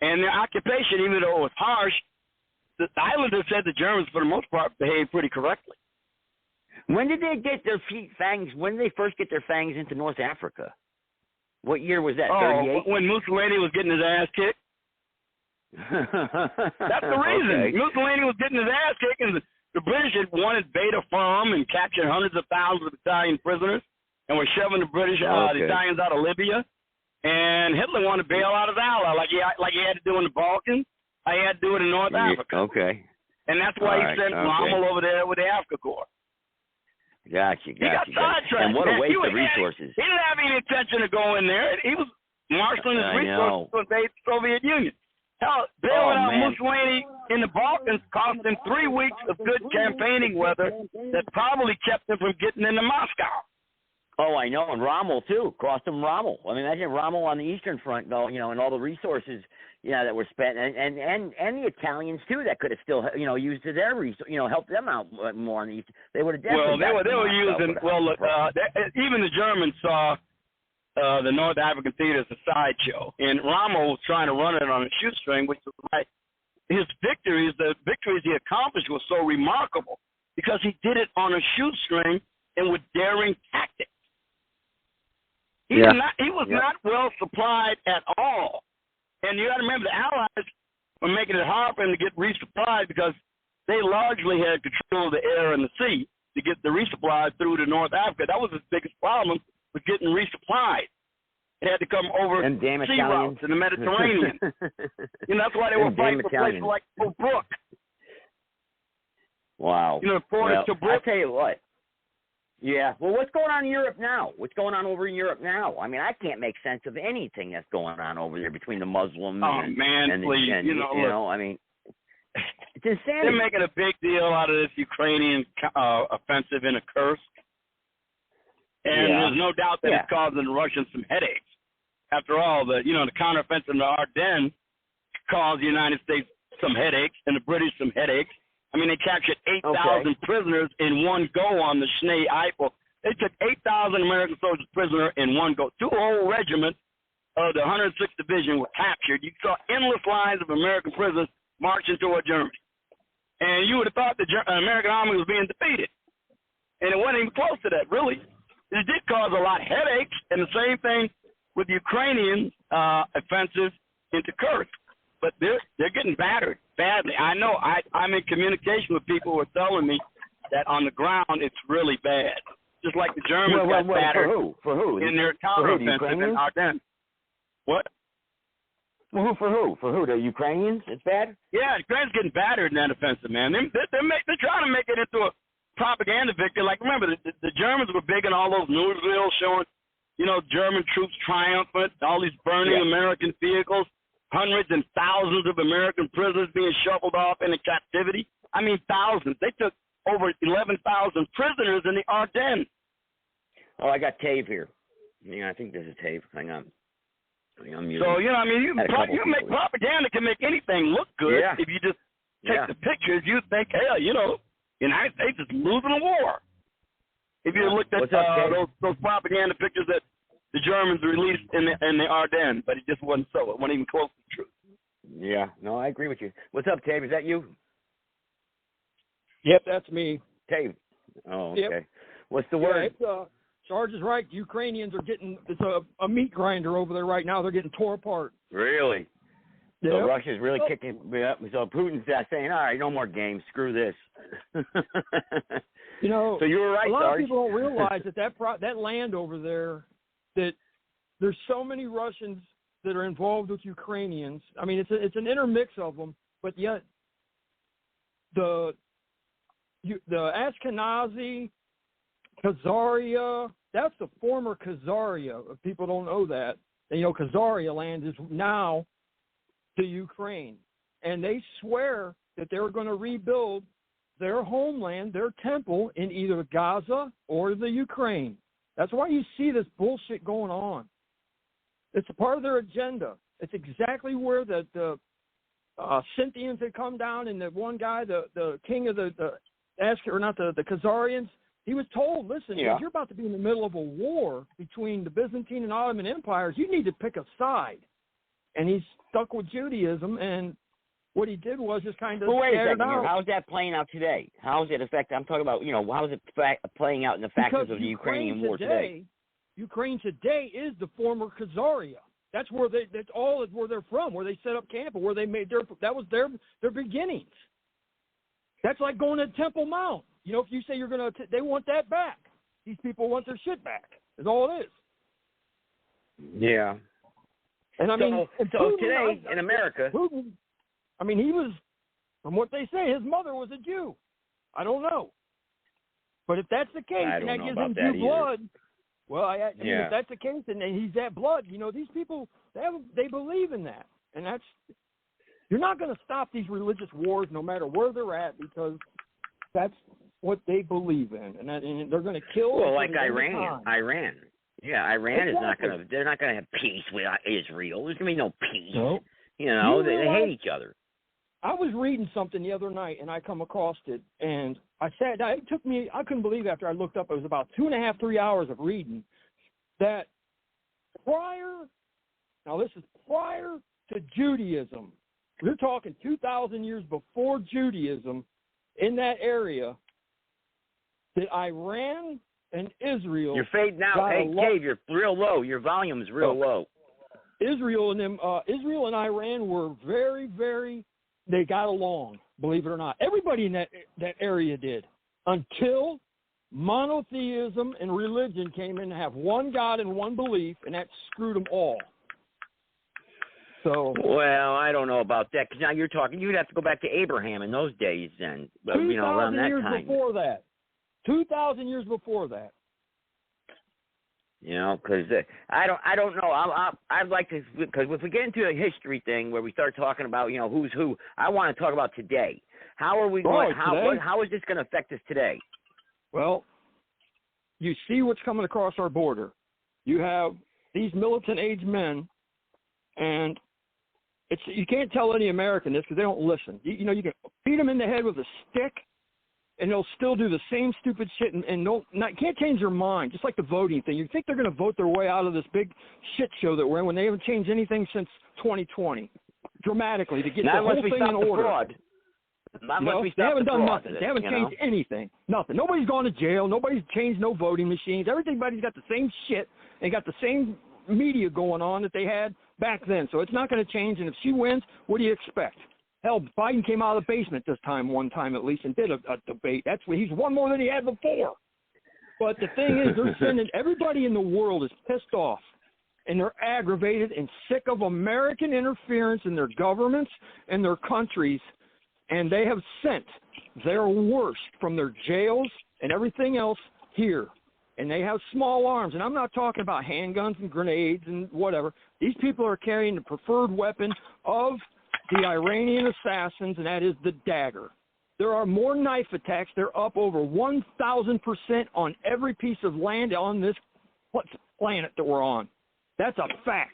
And their occupation, even though it was harsh, the islanders said the Germans, for the most part, behaved pretty correctly. When did they get their fangs? When did they first get their fangs into North Africa? What year was that? 38? When Mussolini was getting his ass kicked. That's the reason. Okay. Mussolini was getting his ass kicked, and the British had wanted Beta Farm and captured hundreds of thousands of Italian prisoners, and were shoving the Italians out of Libya. And Hitler wanted to bail out his ally, like he had to do in the Balkans. He had to do it in North Africa. Okay. And that's why he sent Rommel over there with the Africa Corps. Gotcha. He got sidetracked. And what a waste of resources. He didn't have any intention of going there. He was marshaling his resources to invade the Soviet Union. Hell, bailing out Mussolini in the Balkans cost him 3 weeks of good campaigning weather that probably kept him from getting into Moscow. Oh, I know, and Rommel too. Cost him Rommel. I mean, imagine Rommel on the Eastern Front, though. And all the resources, that were spent, and the Italians too, that could have still, used to their helped them out more on the East. They would have definitely. Well, they were using. Well, look, even the Germans saw the North African theater as a sideshow, and Rommel was trying to run it on a shoestring, which was like his victories. The victories he accomplished were so remarkable because he did it on a shoestring and with daring tactics. He was not well supplied at all. And you got to remember, the Allies were making it hard for him to get resupplied because they largely had control of the air and the sea to get the resupply through to North Africa. That was his biggest problem, was getting resupplied. It had to come over sea routes in the Mediterranean. That's why they were fighting for places like Tobruk. Wow. Tobruk. I'll tell you what. Yeah. Well, what's going on in Europe now? What's going on over in Europe now? I mean, I can't make sense of anything that's going on over there between the Muslims please. I mean, it's insanity. They're making a big deal out of this Ukrainian offensive in Kursk. And there's no doubt that it's causing the Russians some headaches. After all, the counteroffensive in the Ardennes caused the United States some headaches and the British some headaches. I mean, they captured 8,000 prisoners in one go on the Schnee Eifel. They took 8,000 American soldiers prisoner in one go. 2 whole regiments of the 106th Division were captured. You saw endless lines of American prisoners marching toward Germany. And you would have thought the American army was being defeated. And it wasn't even close to that, really. It did cause a lot of headaches, and the same thing with the Ukrainian offensive into Kursk. But they're getting battered badly. I know. I'm in communication with people who are telling me that on the ground it's really bad. Just like the Germans got battered. For who? In their counteroffensive in Ardennes. What? Well, for who? The Ukrainians? It's bad? Yeah, the Ukrainians getting battered in that offensive, man. They're trying to make it into a propaganda victory. Like, remember, the Germans were big in all those newsreels showing, German troops triumphant, all these burning American vehicles. Hundreds and thousands of American prisoners being shuffled off into captivity. I mean, thousands. They took over 11,000 prisoners in the Ardennes. Oh, I got Tave here. I think this is Tave. Hang on. So, you know, I mean, you can make propaganda can make anything look good if you just take the pictures. You think, hell, you know, the United States is losing a war. If you looked at those propaganda pictures that the Germans released in the Ardennes, but it just wasn't so. It wasn't even close to the truth. Yeah, no, I agree with you. What's up, Tave? Is that you? Yep, that's me. Tave. Oh, okay. Yep. What's the word? Sarge is right. Ukrainians are getting, it's a meat grinder over there right now. They're getting tore apart. Really? Yep. So Russia's really kicking up. So Putin's saying, all right, no more games. Screw this. You know, so you were right, a lot Sarge. of people don't realize that land over there, that there's so many Russians that are involved with Ukrainians. I mean, it's an intermix of them, but yet the Ashkenazi, Khazaria, that's the former Khazaria. People don't know that. And, you know, Khazaria land is now the Ukraine. And they swear that they're going to rebuild their homeland, their temple, in either Gaza or the Ukraine. That's why you see this bullshit going on. It's a part of their agenda. It's exactly where the Scythians had come down, and the one guy, the king of the Khazarians, he was told, listen, if you're about to be in the middle of a war between the Byzantine and Ottoman empires, you need to pick a side. And he's stuck with Judaism, and what he did was just kind of wait a second out. here. How's that playing out today? How is it affecting? I'm talking about, you know, how is it playing out in the factors of the Ukrainian war today? Ukraine today is the former Khazaria. That's where that's where they're from, where they set up camp, where they made that was their beginnings. That's like going to Temple Mount. You know, if you say they want that back. These people want their shit back. That's all it is. Yeah. And I mean, so today in America, Putin, I mean, he was, from what they say, his mother was a Jew. I don't know, but if that's the case, and that gives him Jew blood, well, I mean, if that's the case, and he's that blood, you know, these people they believe in that, and that's, you're not going to stop these religious wars no matter where they're at, because that's what they believe in, and they're going to kill. Well, like Iran. Yeah, Iran is not going to. They're not going to have peace with Israel. There's going to be no peace. Nope. You know, they hate each other. I was reading something the other night, and I come across it, and I said, it took me, I couldn't believe after I looked up, it was about 2.5, 3 hours of reading, that this is prior to Judaism. We're talking 2,000 years before Judaism, in that area, that Iran and Israel. You're fading out. Hey, Dave, you're real low. Your volume's real low. Israel and Iran were very, very. They got along, believe it or not. Everybody in that area did, until monotheism and religion came in to have one God and one belief, and that screwed them all. So. Well, I don't know about that, because now you're talking. You'd have to go back to Abraham in those days, then. You know, around that 2,000 years time. before that. 2,000 years before that. You know, because I don't know. I'd like to, because if we get into a history thing where we start talking about, you know, who's who, I want to talk about today. How are we going? How is this going to affect us today? Well, you see what's coming across our border. You have these militant-age men, and you can't tell any American this because they don't listen. You know, you can beat them in the head with a stick, and they'll still do the same stupid shit, and can't change their mind, just like the voting thing. You think they're going to vote their way out of this big shit show that we're in when they haven't changed anything since 2020, dramatically, to get the whole thing in order. They haven't done nothing. They haven't changed anything. Nothing. Nobody's gone to jail. Nobody's changed no voting machines. Everybody's got the same shit and got the same media going on that they had back then. So it's not going to change, and if she wins, what do you expect? Hell, Biden came out of the basement one time at least, and did a debate. That's where he's won more than he had before. But the thing is, they're sending, everybody in the world is pissed off, and they're aggravated and sick of American interference in their governments and their countries, and they have sent their worst from their jails and everything else here. And they have small arms, and I'm not talking about handguns and grenades and whatever. These people are carrying the preferred weapon of the Iranian assassins, and that is the dagger. There are more knife attacks. They're up over 1,000% on every piece of land on this planet that we're on. That's a fact.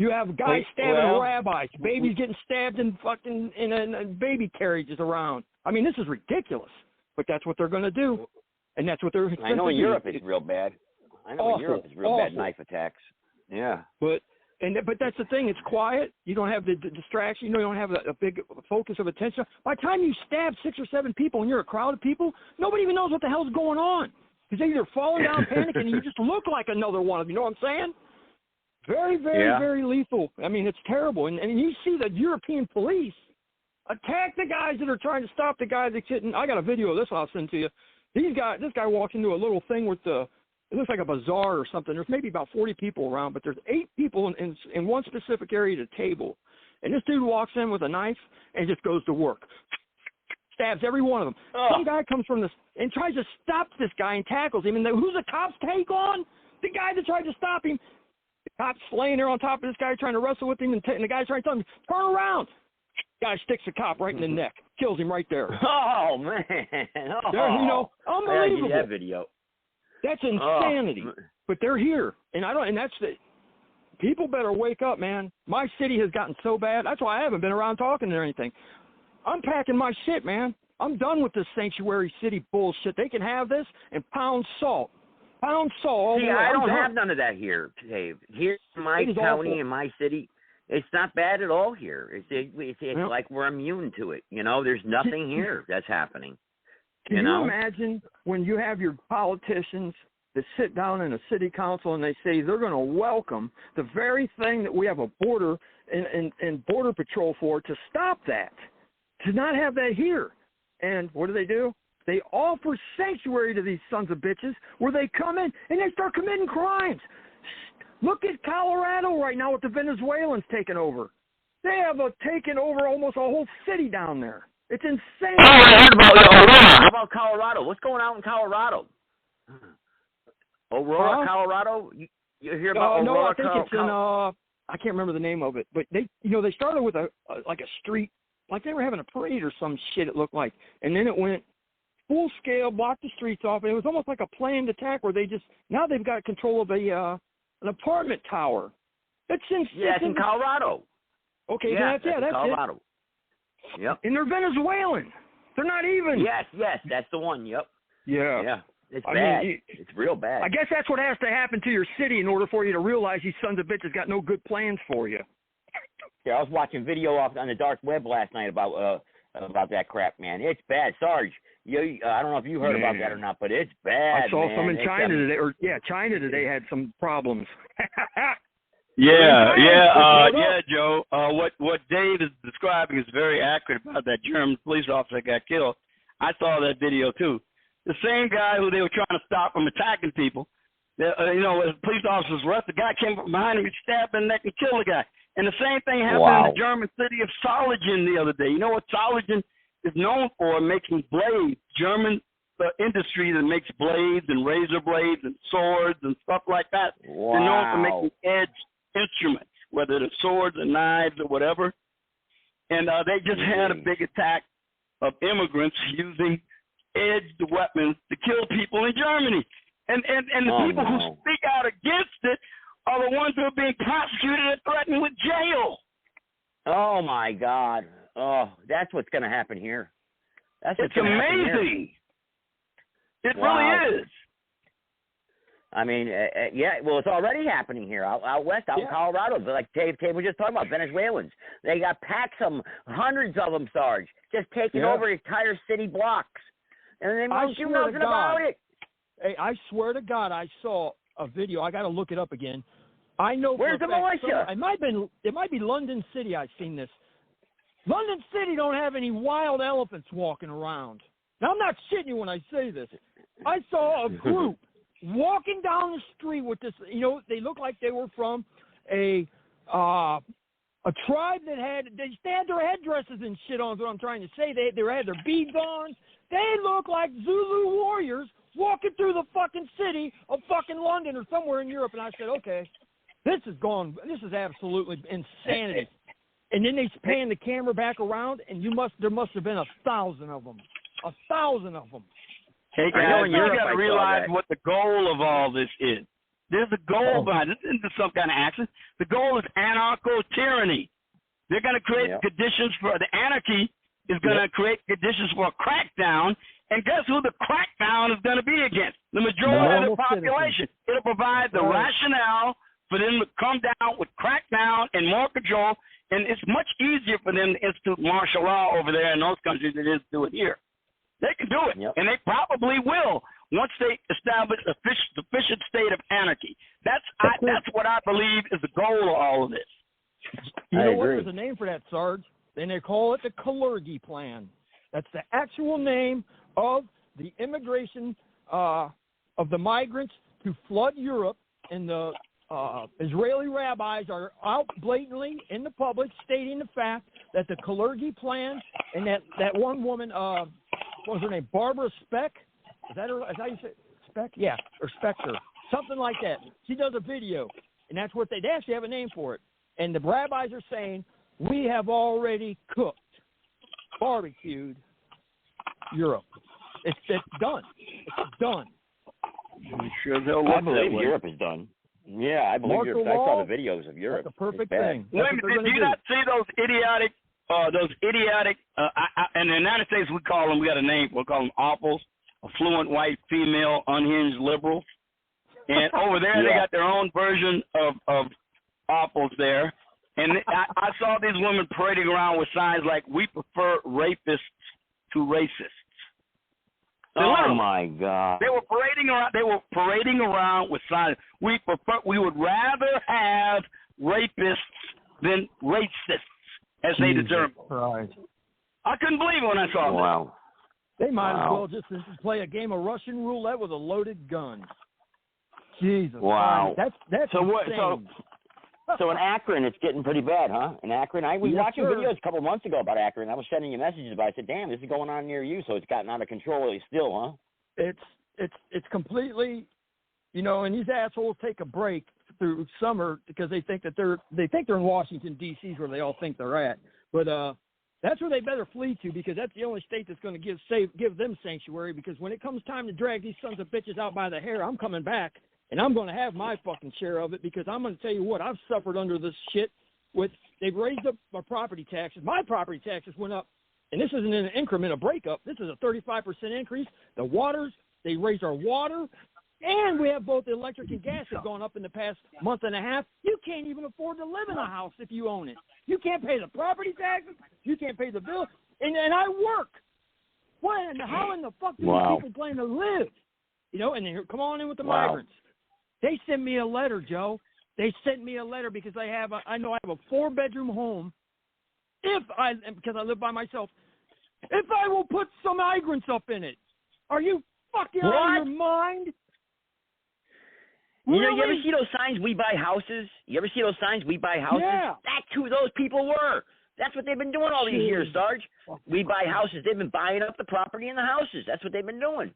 You have guys stabbing rabbis, babies getting stabbed in baby carriages around. I mean, this is ridiculous, but that's what they're going to do, and that's what they're. I know in Europe it's real bad. I know in Europe it's real bad knife attacks. Yeah. But that's the thing. It's quiet. You don't have the distraction. You don't have a big focus of attention. By the time you stab 6 or 7 people and you're a crowd of people, nobody even knows what the hell's going on. Because they're either falling down, panicking, and you just look like another one of them. You know what I'm saying? Very, very, very lethal. I mean, it's terrible. And you see the European police attack the guys that are trying to stop the guys that couldn't. I got a video of this I'll send to you. This guy walks into a little thing with it looks like a bazaar or something. There's maybe about 40 people around, but there's 8 people in one specific area at a table. And this dude walks in with a knife and just goes to work. Stabs every one of them. Some guy comes from this and tries to stop this guy and tackles him. And who's the cops take on? The guy that tried to stop him. The cop's laying there on top of this guy trying to wrestle with him, and the guy's trying to tell him, turn around. Guy sticks the cop right in the neck. Kills him right there. Oh, man. Unbelievable. I see that video. That's insanity. But they're here. And people better wake up, man. My city has gotten so bad. That's why I haven't been around talking or anything. I'm packing my shit, man. I'm done with this sanctuary city bullshit. They can have this and pound salt. Pound salt. See, I don't have none of that here, Dave. Here in my county, in my city, it's not bad at all here. It's like we're immune to it. You know, there's nothing here that's happening. Can you imagine when you have your politicians that sit down in a city council and they say they're going to welcome the very thing that we have a border and border patrol for, to stop that, to not have that here. And what do? They offer sanctuary to these sons of bitches where they come in and they start committing crimes. Look at Colorado right now with the Venezuelans taking over. They have taken over almost a whole city down there. It's insane. Oh, I heard about Aurora. How about Colorado? What's going on in Colorado? Aurora, Colorado? You hear about Aurora? No, I think it's in, I can't remember the name of it. But they started with a street, like they were having a parade or some shit, it looked like. And then it went full scale, blocked the streets off. And it was almost like a planned attack where now they've got control of an apartment tower. That's insane. Yeah, it's in Colorado. Okay, that's Colorado. It. Yep. And they're Venezuelan. They're not even. Yes, that's the one. Yep. Yeah. It's bad. It's real bad. I guess that's what has to happen to your city in order for you to realize these sons of bitches got no good plans for you. Yeah, I was watching video on the dark web last night about that crap, man. It's bad. Sarge, I don't know if you heard about that or not, but it's bad. I saw some in China today. China today had some problems. Yeah, Joe. What Dave is describing is very accurate about that German police officer that got killed. I saw that video too. The same guy who they were trying to stop from attacking people. As police officers rushed, the guy came from behind him, he stabbed in the neck and killed the guy. And the same thing happened in the German city of Solingen the other day. You know what Solingen is known for? Making blades. German industry that makes blades and razor blades and swords and stuff like that. Wow. They're known for making edged instruments, whether they're swords or knives or whatever. And they just had a big attack of immigrants using edged weapons to kill people in Germany. And the people who speak out against it are the ones who are being prosecuted and threatened with jail. Oh, my God. Oh, that's what's going to happen here. It's amazing. It really is. I mean, it's already happening here out west, out in Colorado. Like Dave was just talking about, Venezuelans. They got packs of them, hundreds of them, Sarge, just taking over entire city blocks. And they won't do nothing about it. Hey, I swear to God, I saw a video. I got to look it up again. I know. Where's the militia? It might be London City. I've seen this. London City don't have any wild elephants walking around. Now, I'm not shitting you when I say this. I saw a group walking down the street with this. They look like they were from a tribe that had their headdresses and shit on. Is what I'm trying to say. They had their beads on. They look like Zulu warriors walking through the fucking city of fucking London or somewhere in Europe. And I said, okay, this is absolutely insanity. And then they pan the camera back around, and there must have been 1,000 of them. 1,000 of them. Hey guys, you got to realize what the goal of all this is. There's a goal behind it. This isn't some kind of action. The goal is anarcho-tyranny. They're going to create conditions for the anarchy is going to create conditions for a crackdown. And guess who the crackdown is going to be against? The majority of the population. It'll provide the rationale for them to come down with crackdown and more control. And it's much easier for them to institute martial law over there in those countries than it is to do it here. They can do it, and they probably will once they establish a sufficient state of anarchy. That's what I believe is the goal of all of this. You know what? There's a name for that, Sarge. And they call it the Kalergi Plan. That's the actual name of the immigration of the migrants to flood Europe, and the Israeli rabbis are out blatantly in the public stating the fact that the Kalergi Plan and that one woman, what was her name, Barbara Speck? Is that how you say it? Speck? Yeah, or Specter. Something like that. She does a video, and that's what they actually have a name for it. And the rabbis are saying, we have already cooked, barbecued Europe. It's done. It's done. I'm sure they'll I believe Europe is done. Yeah, I believe Europe. I saw the videos of Europe. That's the perfect thing. Wait a minute, did you not see those idiotic, in the United States we call them, we got a name, we'll call them awfuls, affluent white female unhinged liberals. And over there they got their own version of awfuls there. And I saw these women parading around with signs like, we prefer rapists to racists. Oh my God! They were parading around with signs. We would rather have rapists than racists, as they deserve. Right. I couldn't believe it when I saw that. They might as well just play a game of Russian roulette with a loaded gun. Jesus. Wow. Christ. That's insane. So in Akron, it's getting pretty bad, huh? In Akron, I was watching videos a couple of months ago about Akron. I was sending you messages about it. I said, damn, this is going on near you, so it's gotten out of control really still, huh? It's completely, and these assholes take a break through summer because they think that they're in Washington, D.C. where they all think they're at. But that's where they better flee to, because that's the only state that's going to give them sanctuary, because when it comes time to drag these sons of bitches out by the hair, I'm coming back. And I'm going to have my fucking share of it, because I'm going to tell you what, I've suffered under this shit. They've raised up my property taxes. My property taxes went up, and this isn't in an increment of breakup. This is a 35% increase. The waters, they raised our water, and we have both electric and gas have gone up in the past month and a half. You can't even afford to live in a house if you own it. You can't pay the property taxes. You can't pay the bill. And I work. How in the fuck do these people plan to live? And then come on in with the migrants. They sent me a letter, Joe. They sent me a letter because I have a 4-bedroom home. Because I live by myself, if I will put some migrants up in it. Are you fucking out of your mind? You ever see those signs, we buy houses? You ever see those signs, we buy houses? Yeah. That's who those people were. That's what they've been doing all these years, Sarge. We buy houses. They've been buying up the property in the houses. That's what they've been doing.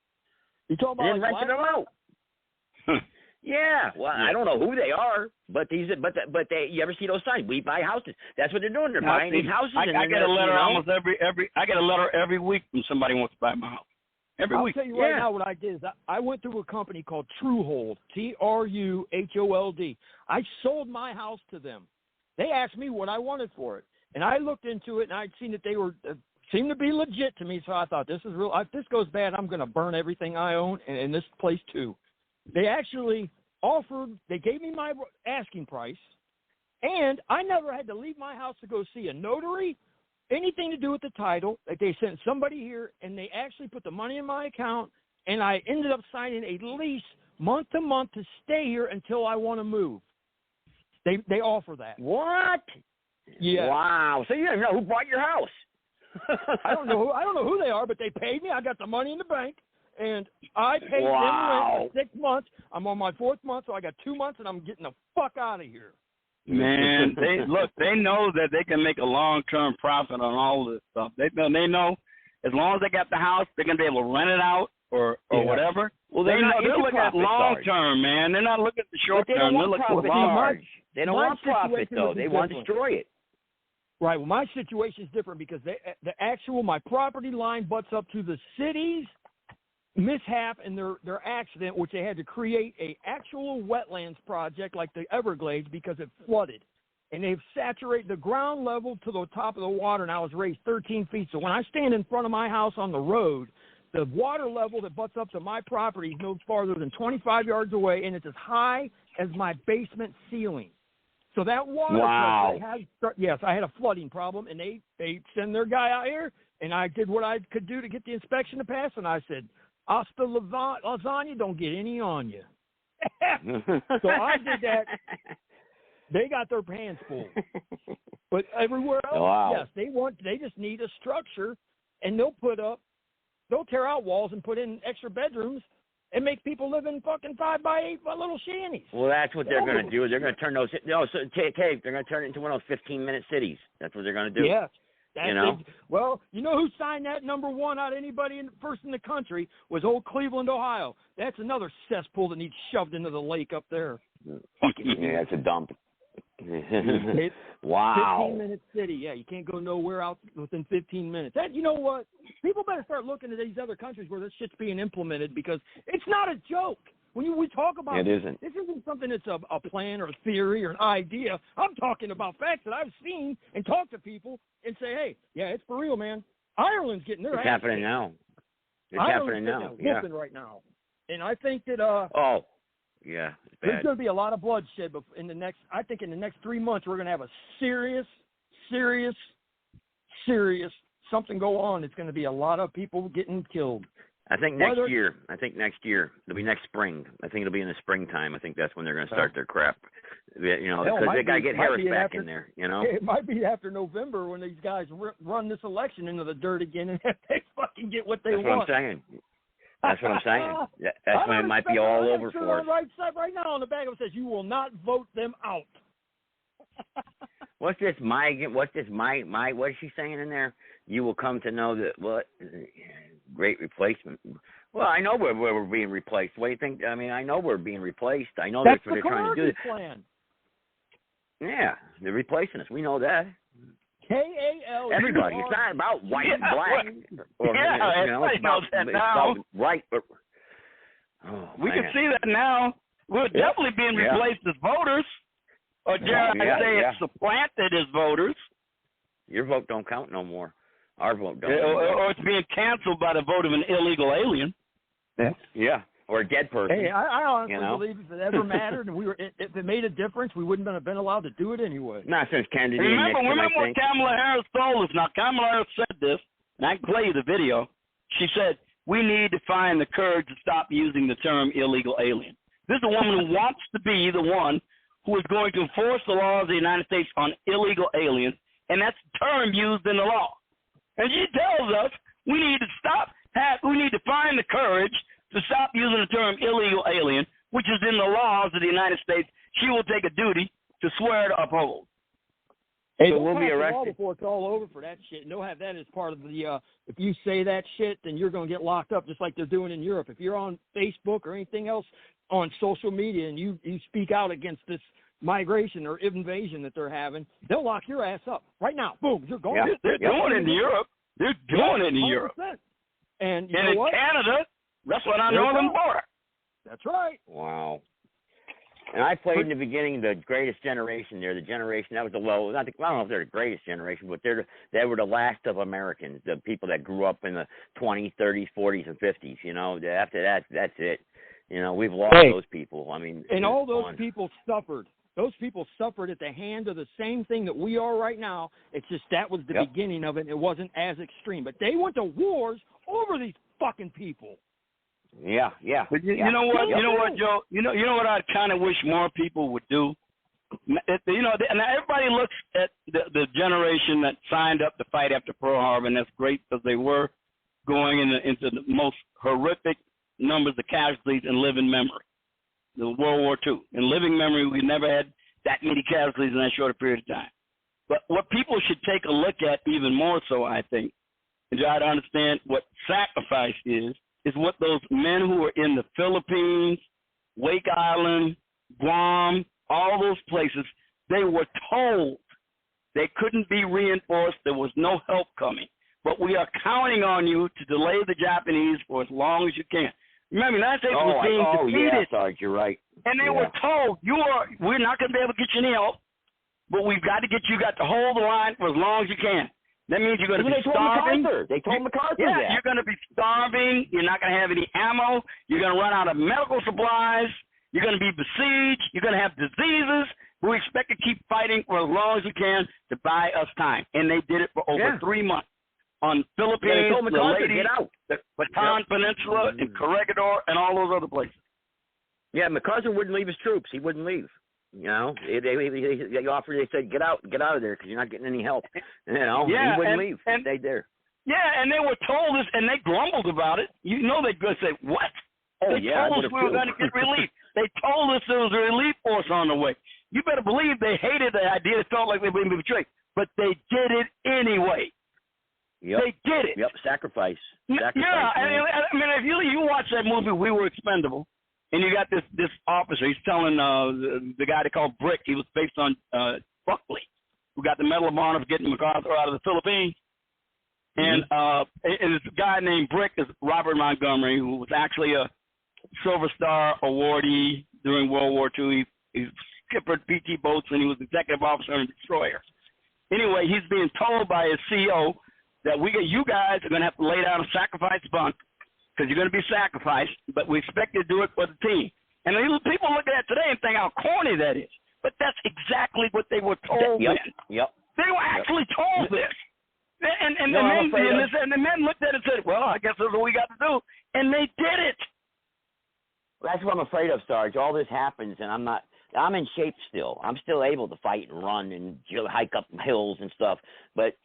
You talking about and then renting them out. Yeah, well, I don't know who they are, but they. You ever see those signs? We buy houses. That's what they're doing. They're buying these houses. I get a letter almost I get a letter every week from somebody who wants to buy my house. Every week. I'll tell you right now what I did is I went through a company called Truehold, TRUHOLD. I sold my house to them. They asked me what I wanted for it, and I looked into it, and I'd seen that they were seemed to be legit to me. So I thought, this is real. If this goes bad, I'm going to burn everything I own, and this place too. They actually they gave me my asking price, and I never had to leave my house to go see a notary, anything to do with the title. Like, they sent somebody here, and they actually put the money in my account, and I ended up signing a lease month to month to stay here until I want to move. They offer that. What? Yeah. Wow. So you don't even know who bought your house. I don't know who they are, but they paid me. I got the money in the bank. And I paid them rent for 6 months. I'm on my 4th month, so I got 2 months, and I'm getting the fuck out of here. Man, they know that they can make a long-term profit on all this stuff. They know as long as they got the house, they're gonna be able to rent it out or whatever. Well, they're looking at long-term, man. They're not looking at the short-term. They're looking at long. They don't want profit, though. They want to destroy it. Right. Well, my situation is different because my property line butts up to the city's mishap in their accident, which they had to create a actual wetlands project like the Everglades because it flooded. And they've saturated the ground level to the top of the water now is raised 13 feet. So when I stand in front of my house on the road, the water level that butts up to my property is no farther than 25 yards away, and it's as high as my basement ceiling. So that water, wow. Yes, I had a flooding problem, and they send their guy out here, and I did what I could do to get the inspection to pass, and I said, hasta lasagna, don't get any on you. So I did that. They got their hands full. But everywhere else, yes, they just need a structure, and they'll tear out walls and put in extra bedrooms and make people live in fucking 5x8 little shanties. Well, that's what they're going to do. They're going to turn they're going to turn it into one of those 15-minute cities. That's what they're going to do. Yes. Well, you know who signed that #1 out of anybody first in the country was old Cleveland, Ohio. That's another cesspool that needs shoved into the lake up there. Yeah, it's a dump. Wow. 15-minute city. Yeah, you can't go nowhere out within 15 minutes. You know what? People better start looking at these other countries where this shit's being implemented because it's not a joke. When we talk about it isn't. This isn't something that's a plan or a theory or an idea. I'm talking about facts that I've seen and talked to people and say, hey, yeah, it's for real, man. Ireland's getting their It's ass happening kicked. now. It's Ireland's happening now. Whooping right now. And I think that yeah, it's there's bad. going to be a lot of bloodshed in the next 3 months. We're going to have a serious something go on. It's going to be a lot of people getting killed. I think next year. It'll be next spring. I think it'll be in the springtime. I think that's when they're going to start their crap. You know, because they got to get Harris back in there. You know, it might be after November when these guys run this election into the dirt again and they fucking get what they want. That's what I'm saying. That's when it might be all over for us. Right now on the back it says you will not vote them out. What's this? What is she saying in there? You will come to know that what great replacement. Well, I know we're being replaced. What do you think? I mean, I know we're being replaced. I know that's what they're trying to do. Plan. Yeah, they're replacing us. We know that. KAL. Everybody. It's not about white and black. It's about that now. Right. We can see that now. We're definitely being replaced as voters. Or dare I say it's supplanted as voters. Your vote don't count no more. Our vote don't. Or it's being canceled by the vote of an illegal alien. Yeah. Or a dead person. Hey, I honestly believe if it ever mattered and if it made a difference, we wouldn't have been allowed to do it anyway. Not since Kennedy. Remember what Kamala Harris told us. Now, Kamala Harris said this, and I can play you the video. She said, we need to find the courage to stop using the term illegal alien. This is a woman who wants to be the one who is going to enforce the laws of the United States on illegal aliens, and that's the term used in the law. And she tells us we need to find the courage to stop using the term illegal alien, which is in the laws of the United States. She will take a duty to swear to uphold. Hey, so we'll be arrested before it's all over for that shit. And they'll have that as part of the. If you say that shit, then you're going to get locked up, just like they're doing in Europe. If you're on Facebook or anything else on social media and you speak out against this migration or invasion that they're having, they'll lock your ass up right now. Boom, you're going. Yeah. They're doing it in Europe. They're doing it in 100%. Europe. And you know in Canada, that's what I know them for. That's right. Wow. And I played in the beginning the greatest generation there. The generation that was I don't know if they're the greatest generation, but they were the last of Americans, the people that grew up in the 20s, 30s, 40s, and 50s. You know, after that, that's it. You know, we've lost those people. I mean, and all those people suffered. Those people suffered at the hand of the same thing that we are right now. It's just that was the beginning of it. And it wasn't as extreme, but they went to wars over these fucking people. Yeah. But you know what? You know what, Joe? You know what I kind of wish more people would do. And everybody looks at the generation that signed up to fight after Pearl Harbor, and that's great because they were going into the most horrific numbers of casualties in living memory. The World War II. In living memory, we never had that many casualties in that short period of time. But what people should take a look at even more so, I think, and try to understand what sacrifice is what those men who are in the Philippines, Wake Island, Guam, all those places, they were told they couldn't be reinforced. There was no help coming. but we are counting on you to delay the Japanese for as long as you can. Remember, the United States was being defeated. Yeah, Sarge, you're right. And they were told, we're not going to be able to get you any help, but we've got to get you to hold the line for as long as you can. That means you're going to be starving. They told MacArthur that. Yeah, you're going to be starving. You're not going to have any ammo. You're going to run out of medical supplies. You're going to be besieged. You're going to have diseases. We expect to keep fighting for as long as we can to buy us time. And they did it for over 3 months. On Philippines, the lady, get out. The Bataan Peninsula, and Corregidor, and all those other places. Yeah, MacArthur wouldn't leave his troops. He wouldn't leave. You know, they offered. They said, get out of there because you're not getting any help. You know, he wouldn't leave. He stayed there. Yeah, and they were told this, and they grumbled about it. You know, they'd go say, "What?" They told us we were going to get relief. They told us there was a relief force on the way. You better believe they hated the idea. It felt like they were being betrayed, but they did it anyway. Yep. They did it. Yep, sacrifice. Yeah, I mean, if you watch that movie, We Were Expendable, and you got this officer. He's telling the guy they called Brick. He was based on Buckley, who got the Medal of Honor for getting MacArthur out of the Philippines. And this guy named Brick is Robert Montgomery, who was actually a Silver Star awardee during World War II. He skippered PT boats, and he was executive officer and destroyer. Anyway, he's being told by his CEO that you guys are going to have to lay down a sacrifice bunk because you're going to be sacrificed, but we expect you to do it for the team. And people look at it today and think how corny that is. But that's exactly what they were told then. Yep. They were actually told this. And the men looked at it and said, well, I guess that's what we got to do. And they did it. That's what I'm afraid of, Sarge. All this happens, and I'm in shape still. I'm still able to fight and run and hike up hills and stuff. But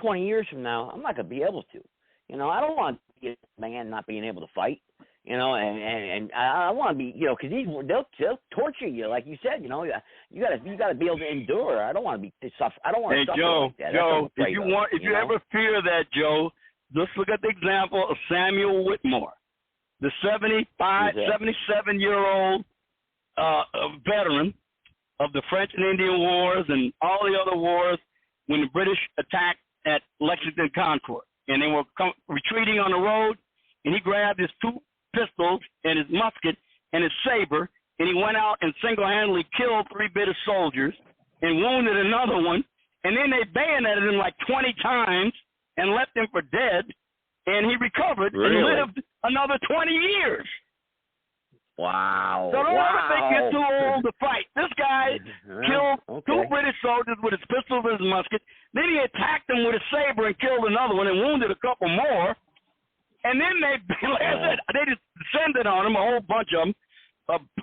20 years from now, I'm not going to be able to. I don't want to be a man not being able to fight. And I want to be, because they'll torture you, like you said. You got to be able to endure. I don't want to be suffer. I don't want to suffer like that. Joe, if you ever fear that, Joe, just look at the example of Samuel Whitmore, the 77-year-old veteran of the French and Indian Wars and all the other wars when the British attacked at Lexington Concord, and they were retreating on the road, and he grabbed his 2 pistols and his musket and his saber, and he went out and single-handedly killed 3 British soldiers and wounded another one, and then they bayoneted him like 20 times and left him for dead, and he recovered and lived another 20 years. Wow. So don't ever think you're too old to fight. This guy killed 2 British soldiers with his pistols and his musket. Then he attacked them with a saber and killed another one and wounded a couple more. And then they just descended on him, a whole bunch of them,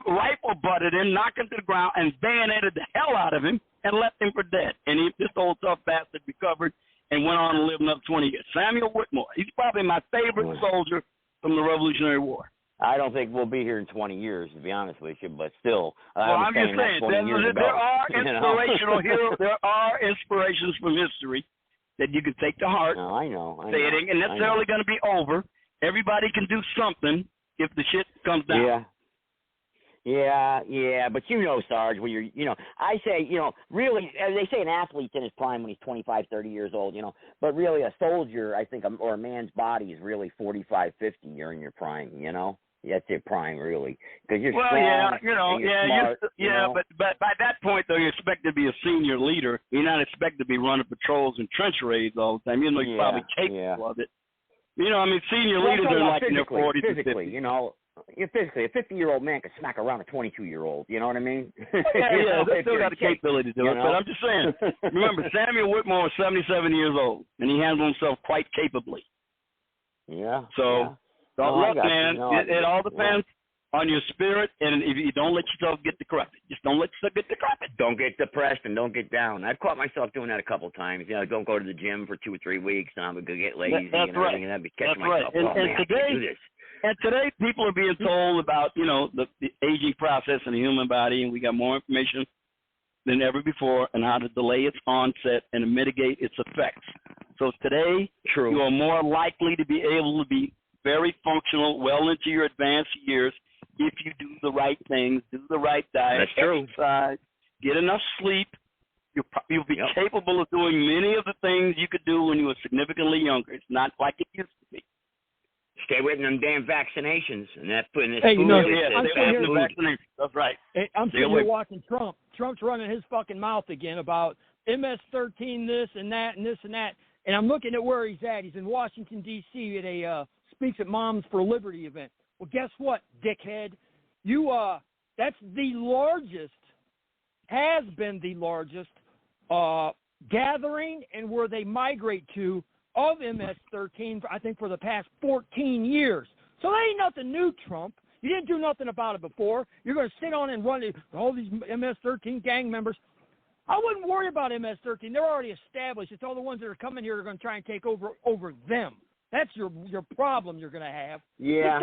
rifle butted him, knocked him to the ground, and bayoneted the hell out of him and left him for dead. And this old tough bastard recovered and went on to live another 20 years. Samuel Whitmore. He's probably my favorite soldier from the Revolutionary War. I don't think we'll be here in 20 years, to be honest with you, but still. I'm just saying, there are inspirational heroes. There are inspirations from history that you can take to heart. No, I know. It ain't necessarily going to be over. Everybody can do something if the shit comes down. Yeah, but Sarge, when you're, I say, really, they say an athlete's in his prime when he's 25, 30 years old, but really a soldier, I think, or a man's body is really 45, 50, you're in your prime, That's your prime, really, because you're strong. Smart, but by that point, though, you're expected to be a senior leader. You're not expected to be running patrols and trench raids all the time. You're probably capable of it. Senior leaders are like in their 40s physically, and 50s. You're physically, a 50-year-old man can smack around a 22-year-old. You know what I mean? They still got the capability to do it. But I'm just saying, remember, Samuel Whitmore was 77 years old, and he handled himself quite capably. Yeah. So, look, man, it all depends on your spirit, and if you don't let yourself get decrepit. Just don't let yourself get decrepit. Don't get depressed and don't get down. I've caught myself doing that a couple of times. Don't go to the gym for 2 or 3 weeks, and I'm going to get lazy and everything, and I'd be catching myself. And I can't do this. And today, people are being told about, the aging process in the human body, and we got more information than ever before on how to delay its onset and to mitigate its effects. So today, you are more likely to be able to be very functional well into your advanced years if you do the right things, do the right diet, exercise, get enough sleep, You'll be capable of doing many of the things you could do when you were significantly younger. It's not like it used to be. Stay away from them damn vaccinations and that putting this hey, food. I'm sitting here, vaccinations. That's right. Hey, I'm sitting here watching Trump. Trump's running his fucking mouth again about MS-13 this and that and this and that. And I'm looking at where he's at. He's in Washington, D.C. at a Speaks at Moms for Liberty event. Well, guess what, dickhead? That's the largest, has been the largest gathering and where they migrate to of MS-13, I think, for the past 14 years. So that ain't nothing new, Trump. You didn't do nothing about it before. You're going to sit on and run all these MS-13 gang members. I wouldn't worry about MS-13. They're already established. It's all the ones that are coming here are going to try and take over them. That's your problem you're going to have. Yeah,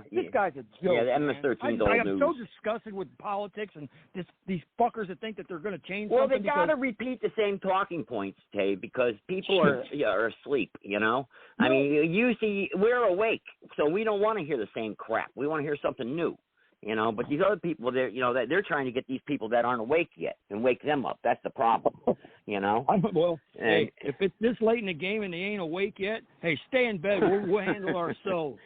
this guy's a joke. Yeah, the MS-13's old news. I'm so disgusted with politics and these fuckers that think that they're going to change well, something. Well, they got to repeat the same talking points, Dave, because people are asleep, you know? I mean, usually we're awake, so we don't want to hear the same crap. We want to hear something new. You know, but these other people, they're trying to get these people that aren't awake yet and wake them up. That's the problem, you know. Hey, if it's this late in the game and they ain't awake yet, hey, stay in bed. We'll handle ourselves.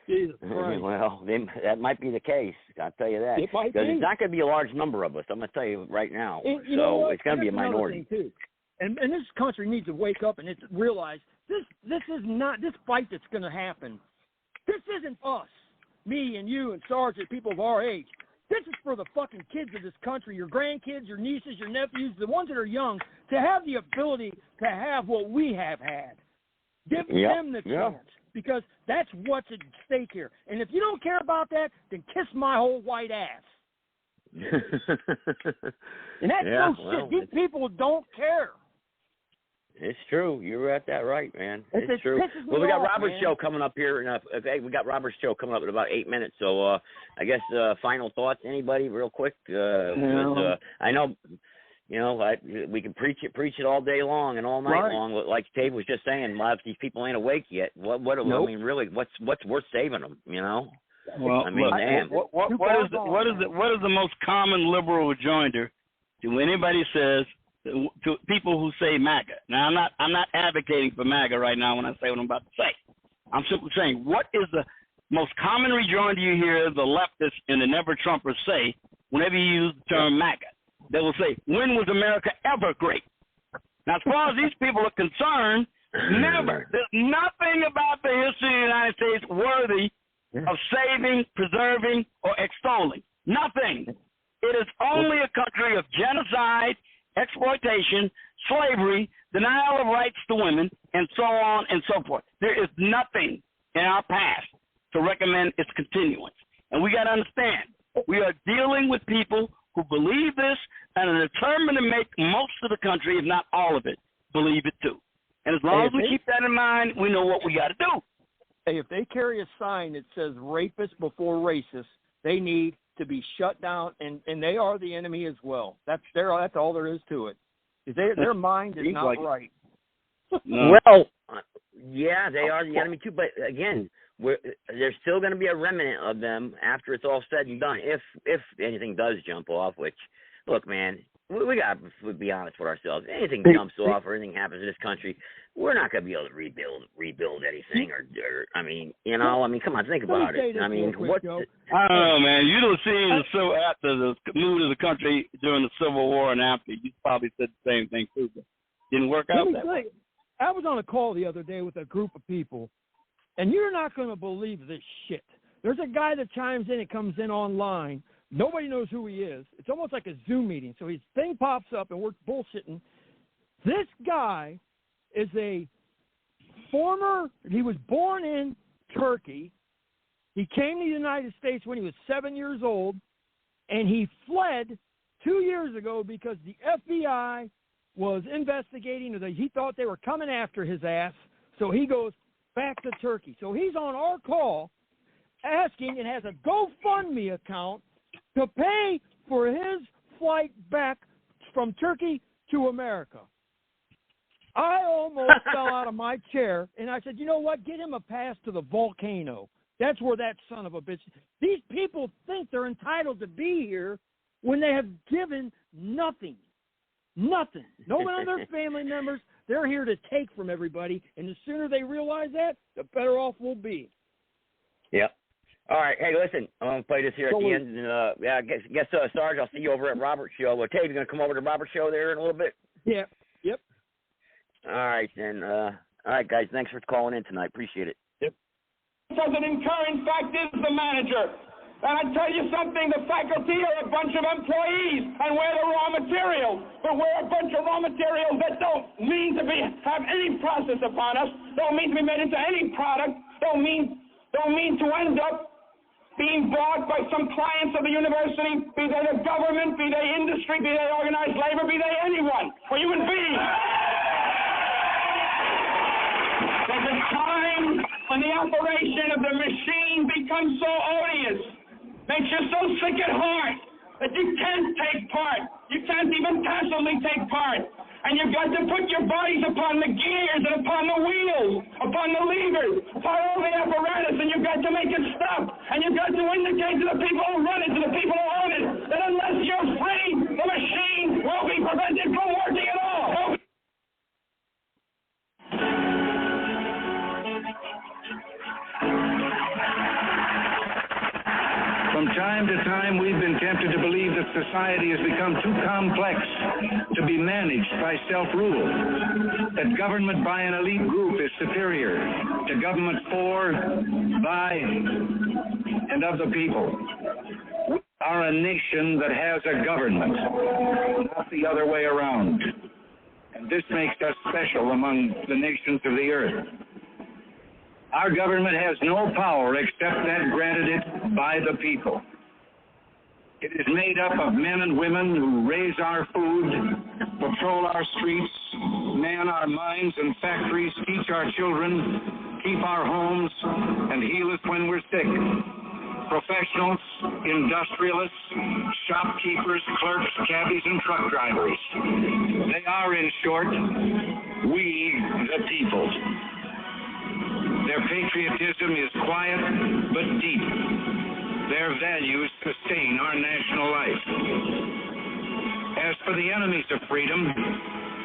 Jesus Christ. Well, that might be the case. I'll tell you that. It might be. Because it's not going to be a large number of us. I'm going to tell you right now. So it's going to be a minority. Too. And this country needs to wake up and realize this is not this fight that's going to happen. This isn't us. Me and you and Sergeant, people of our age. This is for the fucking kids of this country, your grandkids, your nieces, your nephews, the ones that are young, to have the ability to have what we have had. Give them the chance, because that's what's at stake here. And if you don't care about that, then kiss my whole white ass. And that's shit. These people don't care. It's true. You're at that right, man. It's true. Well, we got Robert's man. show coming up here. We got Robert's show coming up in about 8 minutes. So I guess final thoughts, anybody, real quick? I know, we can preach it all day long and all night long. Like Dave was just saying, a lot of these people ain't awake yet. I mean, really, what's worth saving them? You know? Well, I mean, damn. What is the most common liberal rejoinder to anybody says? To people who say MAGA. Now, I'm not advocating for MAGA right now when I say what I'm about to say. I'm simply saying, what is the most common rejoinder you hear the leftists and the never-Trumpers say whenever you use the term MAGA? They will say, when was America ever great? Now, as far as these people are concerned, never. There's nothing about the history of the United States worthy of saving, preserving, or extolling. Nothing. It is only a country of genocide, exploitation, slavery, denial of rights to women, and so on and so forth. There is nothing in our past to recommend its continuance. And we got to understand, we are dealing with people who believe this and are determined to make most of the country, if not all of it, believe it too. And as long as we keep that in mind, we know what we got to do. Hey, if they carry a sign that says rapist before racist, they need to be shut down, and they are the enemy as well. That's all there is to it. Their mind is not right. Well, yeah, they are the enemy too. But again, there's still going to be a remnant of them after it's all said and done. If anything does jump off, which, look, man, we got to be honest with ourselves. Anything jumps off or anything happens in this country, we're not going to be able to rebuild anything. I mean, come on, think about it. I mean, what? I don't know, man. You don't see after the mood of the country during the Civil War and after, you probably said the same thing too, but didn't work out that way. I was on a call the other day with a group of people, and you're not going to believe this shit. There's a guy that chimes in and comes in online. Nobody knows who he is. It's almost like a Zoom meeting. So his thing pops up, and we're bullshitting. This guy is he was born in Turkey. He came to the United States when he was 7 years old, and he fled 2 years ago because the FBI was investigating. He thought they were coming after his ass, so he goes back to Turkey. So he's on our call asking and has a GoFundMe account to pay for his flight back from Turkey to America. I almost fell out of my chair, and I said, you know what? Get him a pass to the volcano. That's where that son of a bitch. These people think they're entitled to be here when they have given nothing. Nothing. No one on their family members. They're here to take from everybody, and the sooner they realize that, the better off we'll be. Yep. All right. Hey, listen, I'm going to play this here at the end. And, I guess Sarge, I'll see you over at Robert's show. Well, Tate, you going to come over to Robert's show there in a little bit? Yeah. Yep. All right, then. All right, guys, thanks for calling in tonight. Appreciate it. Yep. President Kerr, in fact, is the manager. And I tell you something, the faculty are a bunch of employees, and we're the raw materials. But we're a bunch of raw materials that don't mean to have any process upon us, don't mean to be made into any product, don't mean to end up being bought by some clients of the university, be they the government, be they industry, be they organized labor, be they anyone, or human beings. There's a time when the operation of the machine becomes so odious, makes you so sick at heart that you can't take part. You can't even passively take part. And you've got to put your bodies upon the gears and upon the wheels, upon the levers, upon all the apparatus, and you've got to make it stop. And you've got to indicate to the people who run it, to the people who own it, that unless you're free, the machine will be prevented from working at all. From time to time, we've been tempted to believe that society has become too complex to be managed by self-rule, that government by an elite group is superior to government for, by, and of the people. We are a nation that has a government, not the other way around. And this makes us special among the nations of the earth. Our government has no power except that granted it by the people. It is made up of men and women who raise our food, patrol our streets, man our mines and factories, teach our children, keep our homes, and heal us when we're sick. Professionals, industrialists, shopkeepers, clerks, cabbies, and truck drivers. They are, in short, we the people. Their patriotism is quiet but deep. Their values sustain our national life. As for the enemies of freedom,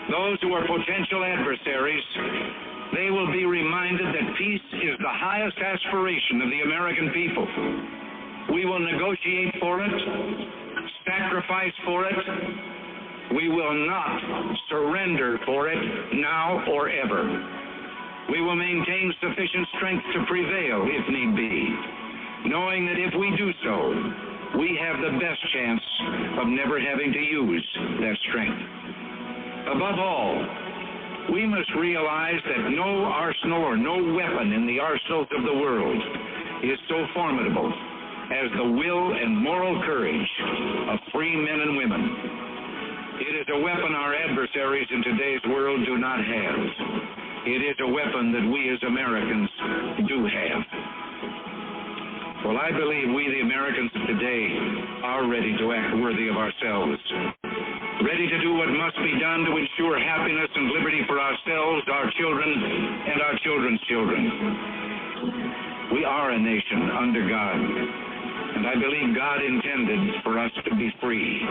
those who are potential adversaries, they will be reminded that peace is the highest aspiration of the American people. We will negotiate for it, sacrifice for it. We will not surrender for it now or ever. We will maintain sufficient strength to prevail if need be, knowing that if we do so, we have the best chance of never having to use that strength. Above all, we must realize that no arsenal or no weapon in the arsenals of the world is so formidable as the will and moral courage of free men and women. It is a weapon our adversaries in today's world do not have. It is a weapon that we as Americans do have. Well, I believe we, the Americans of today, are ready to act worthy of ourselves, ready to do what must be done to ensure happiness and liberty for ourselves, our children, and our children's children. We are a nation under God, and I believe God intended for us to be free.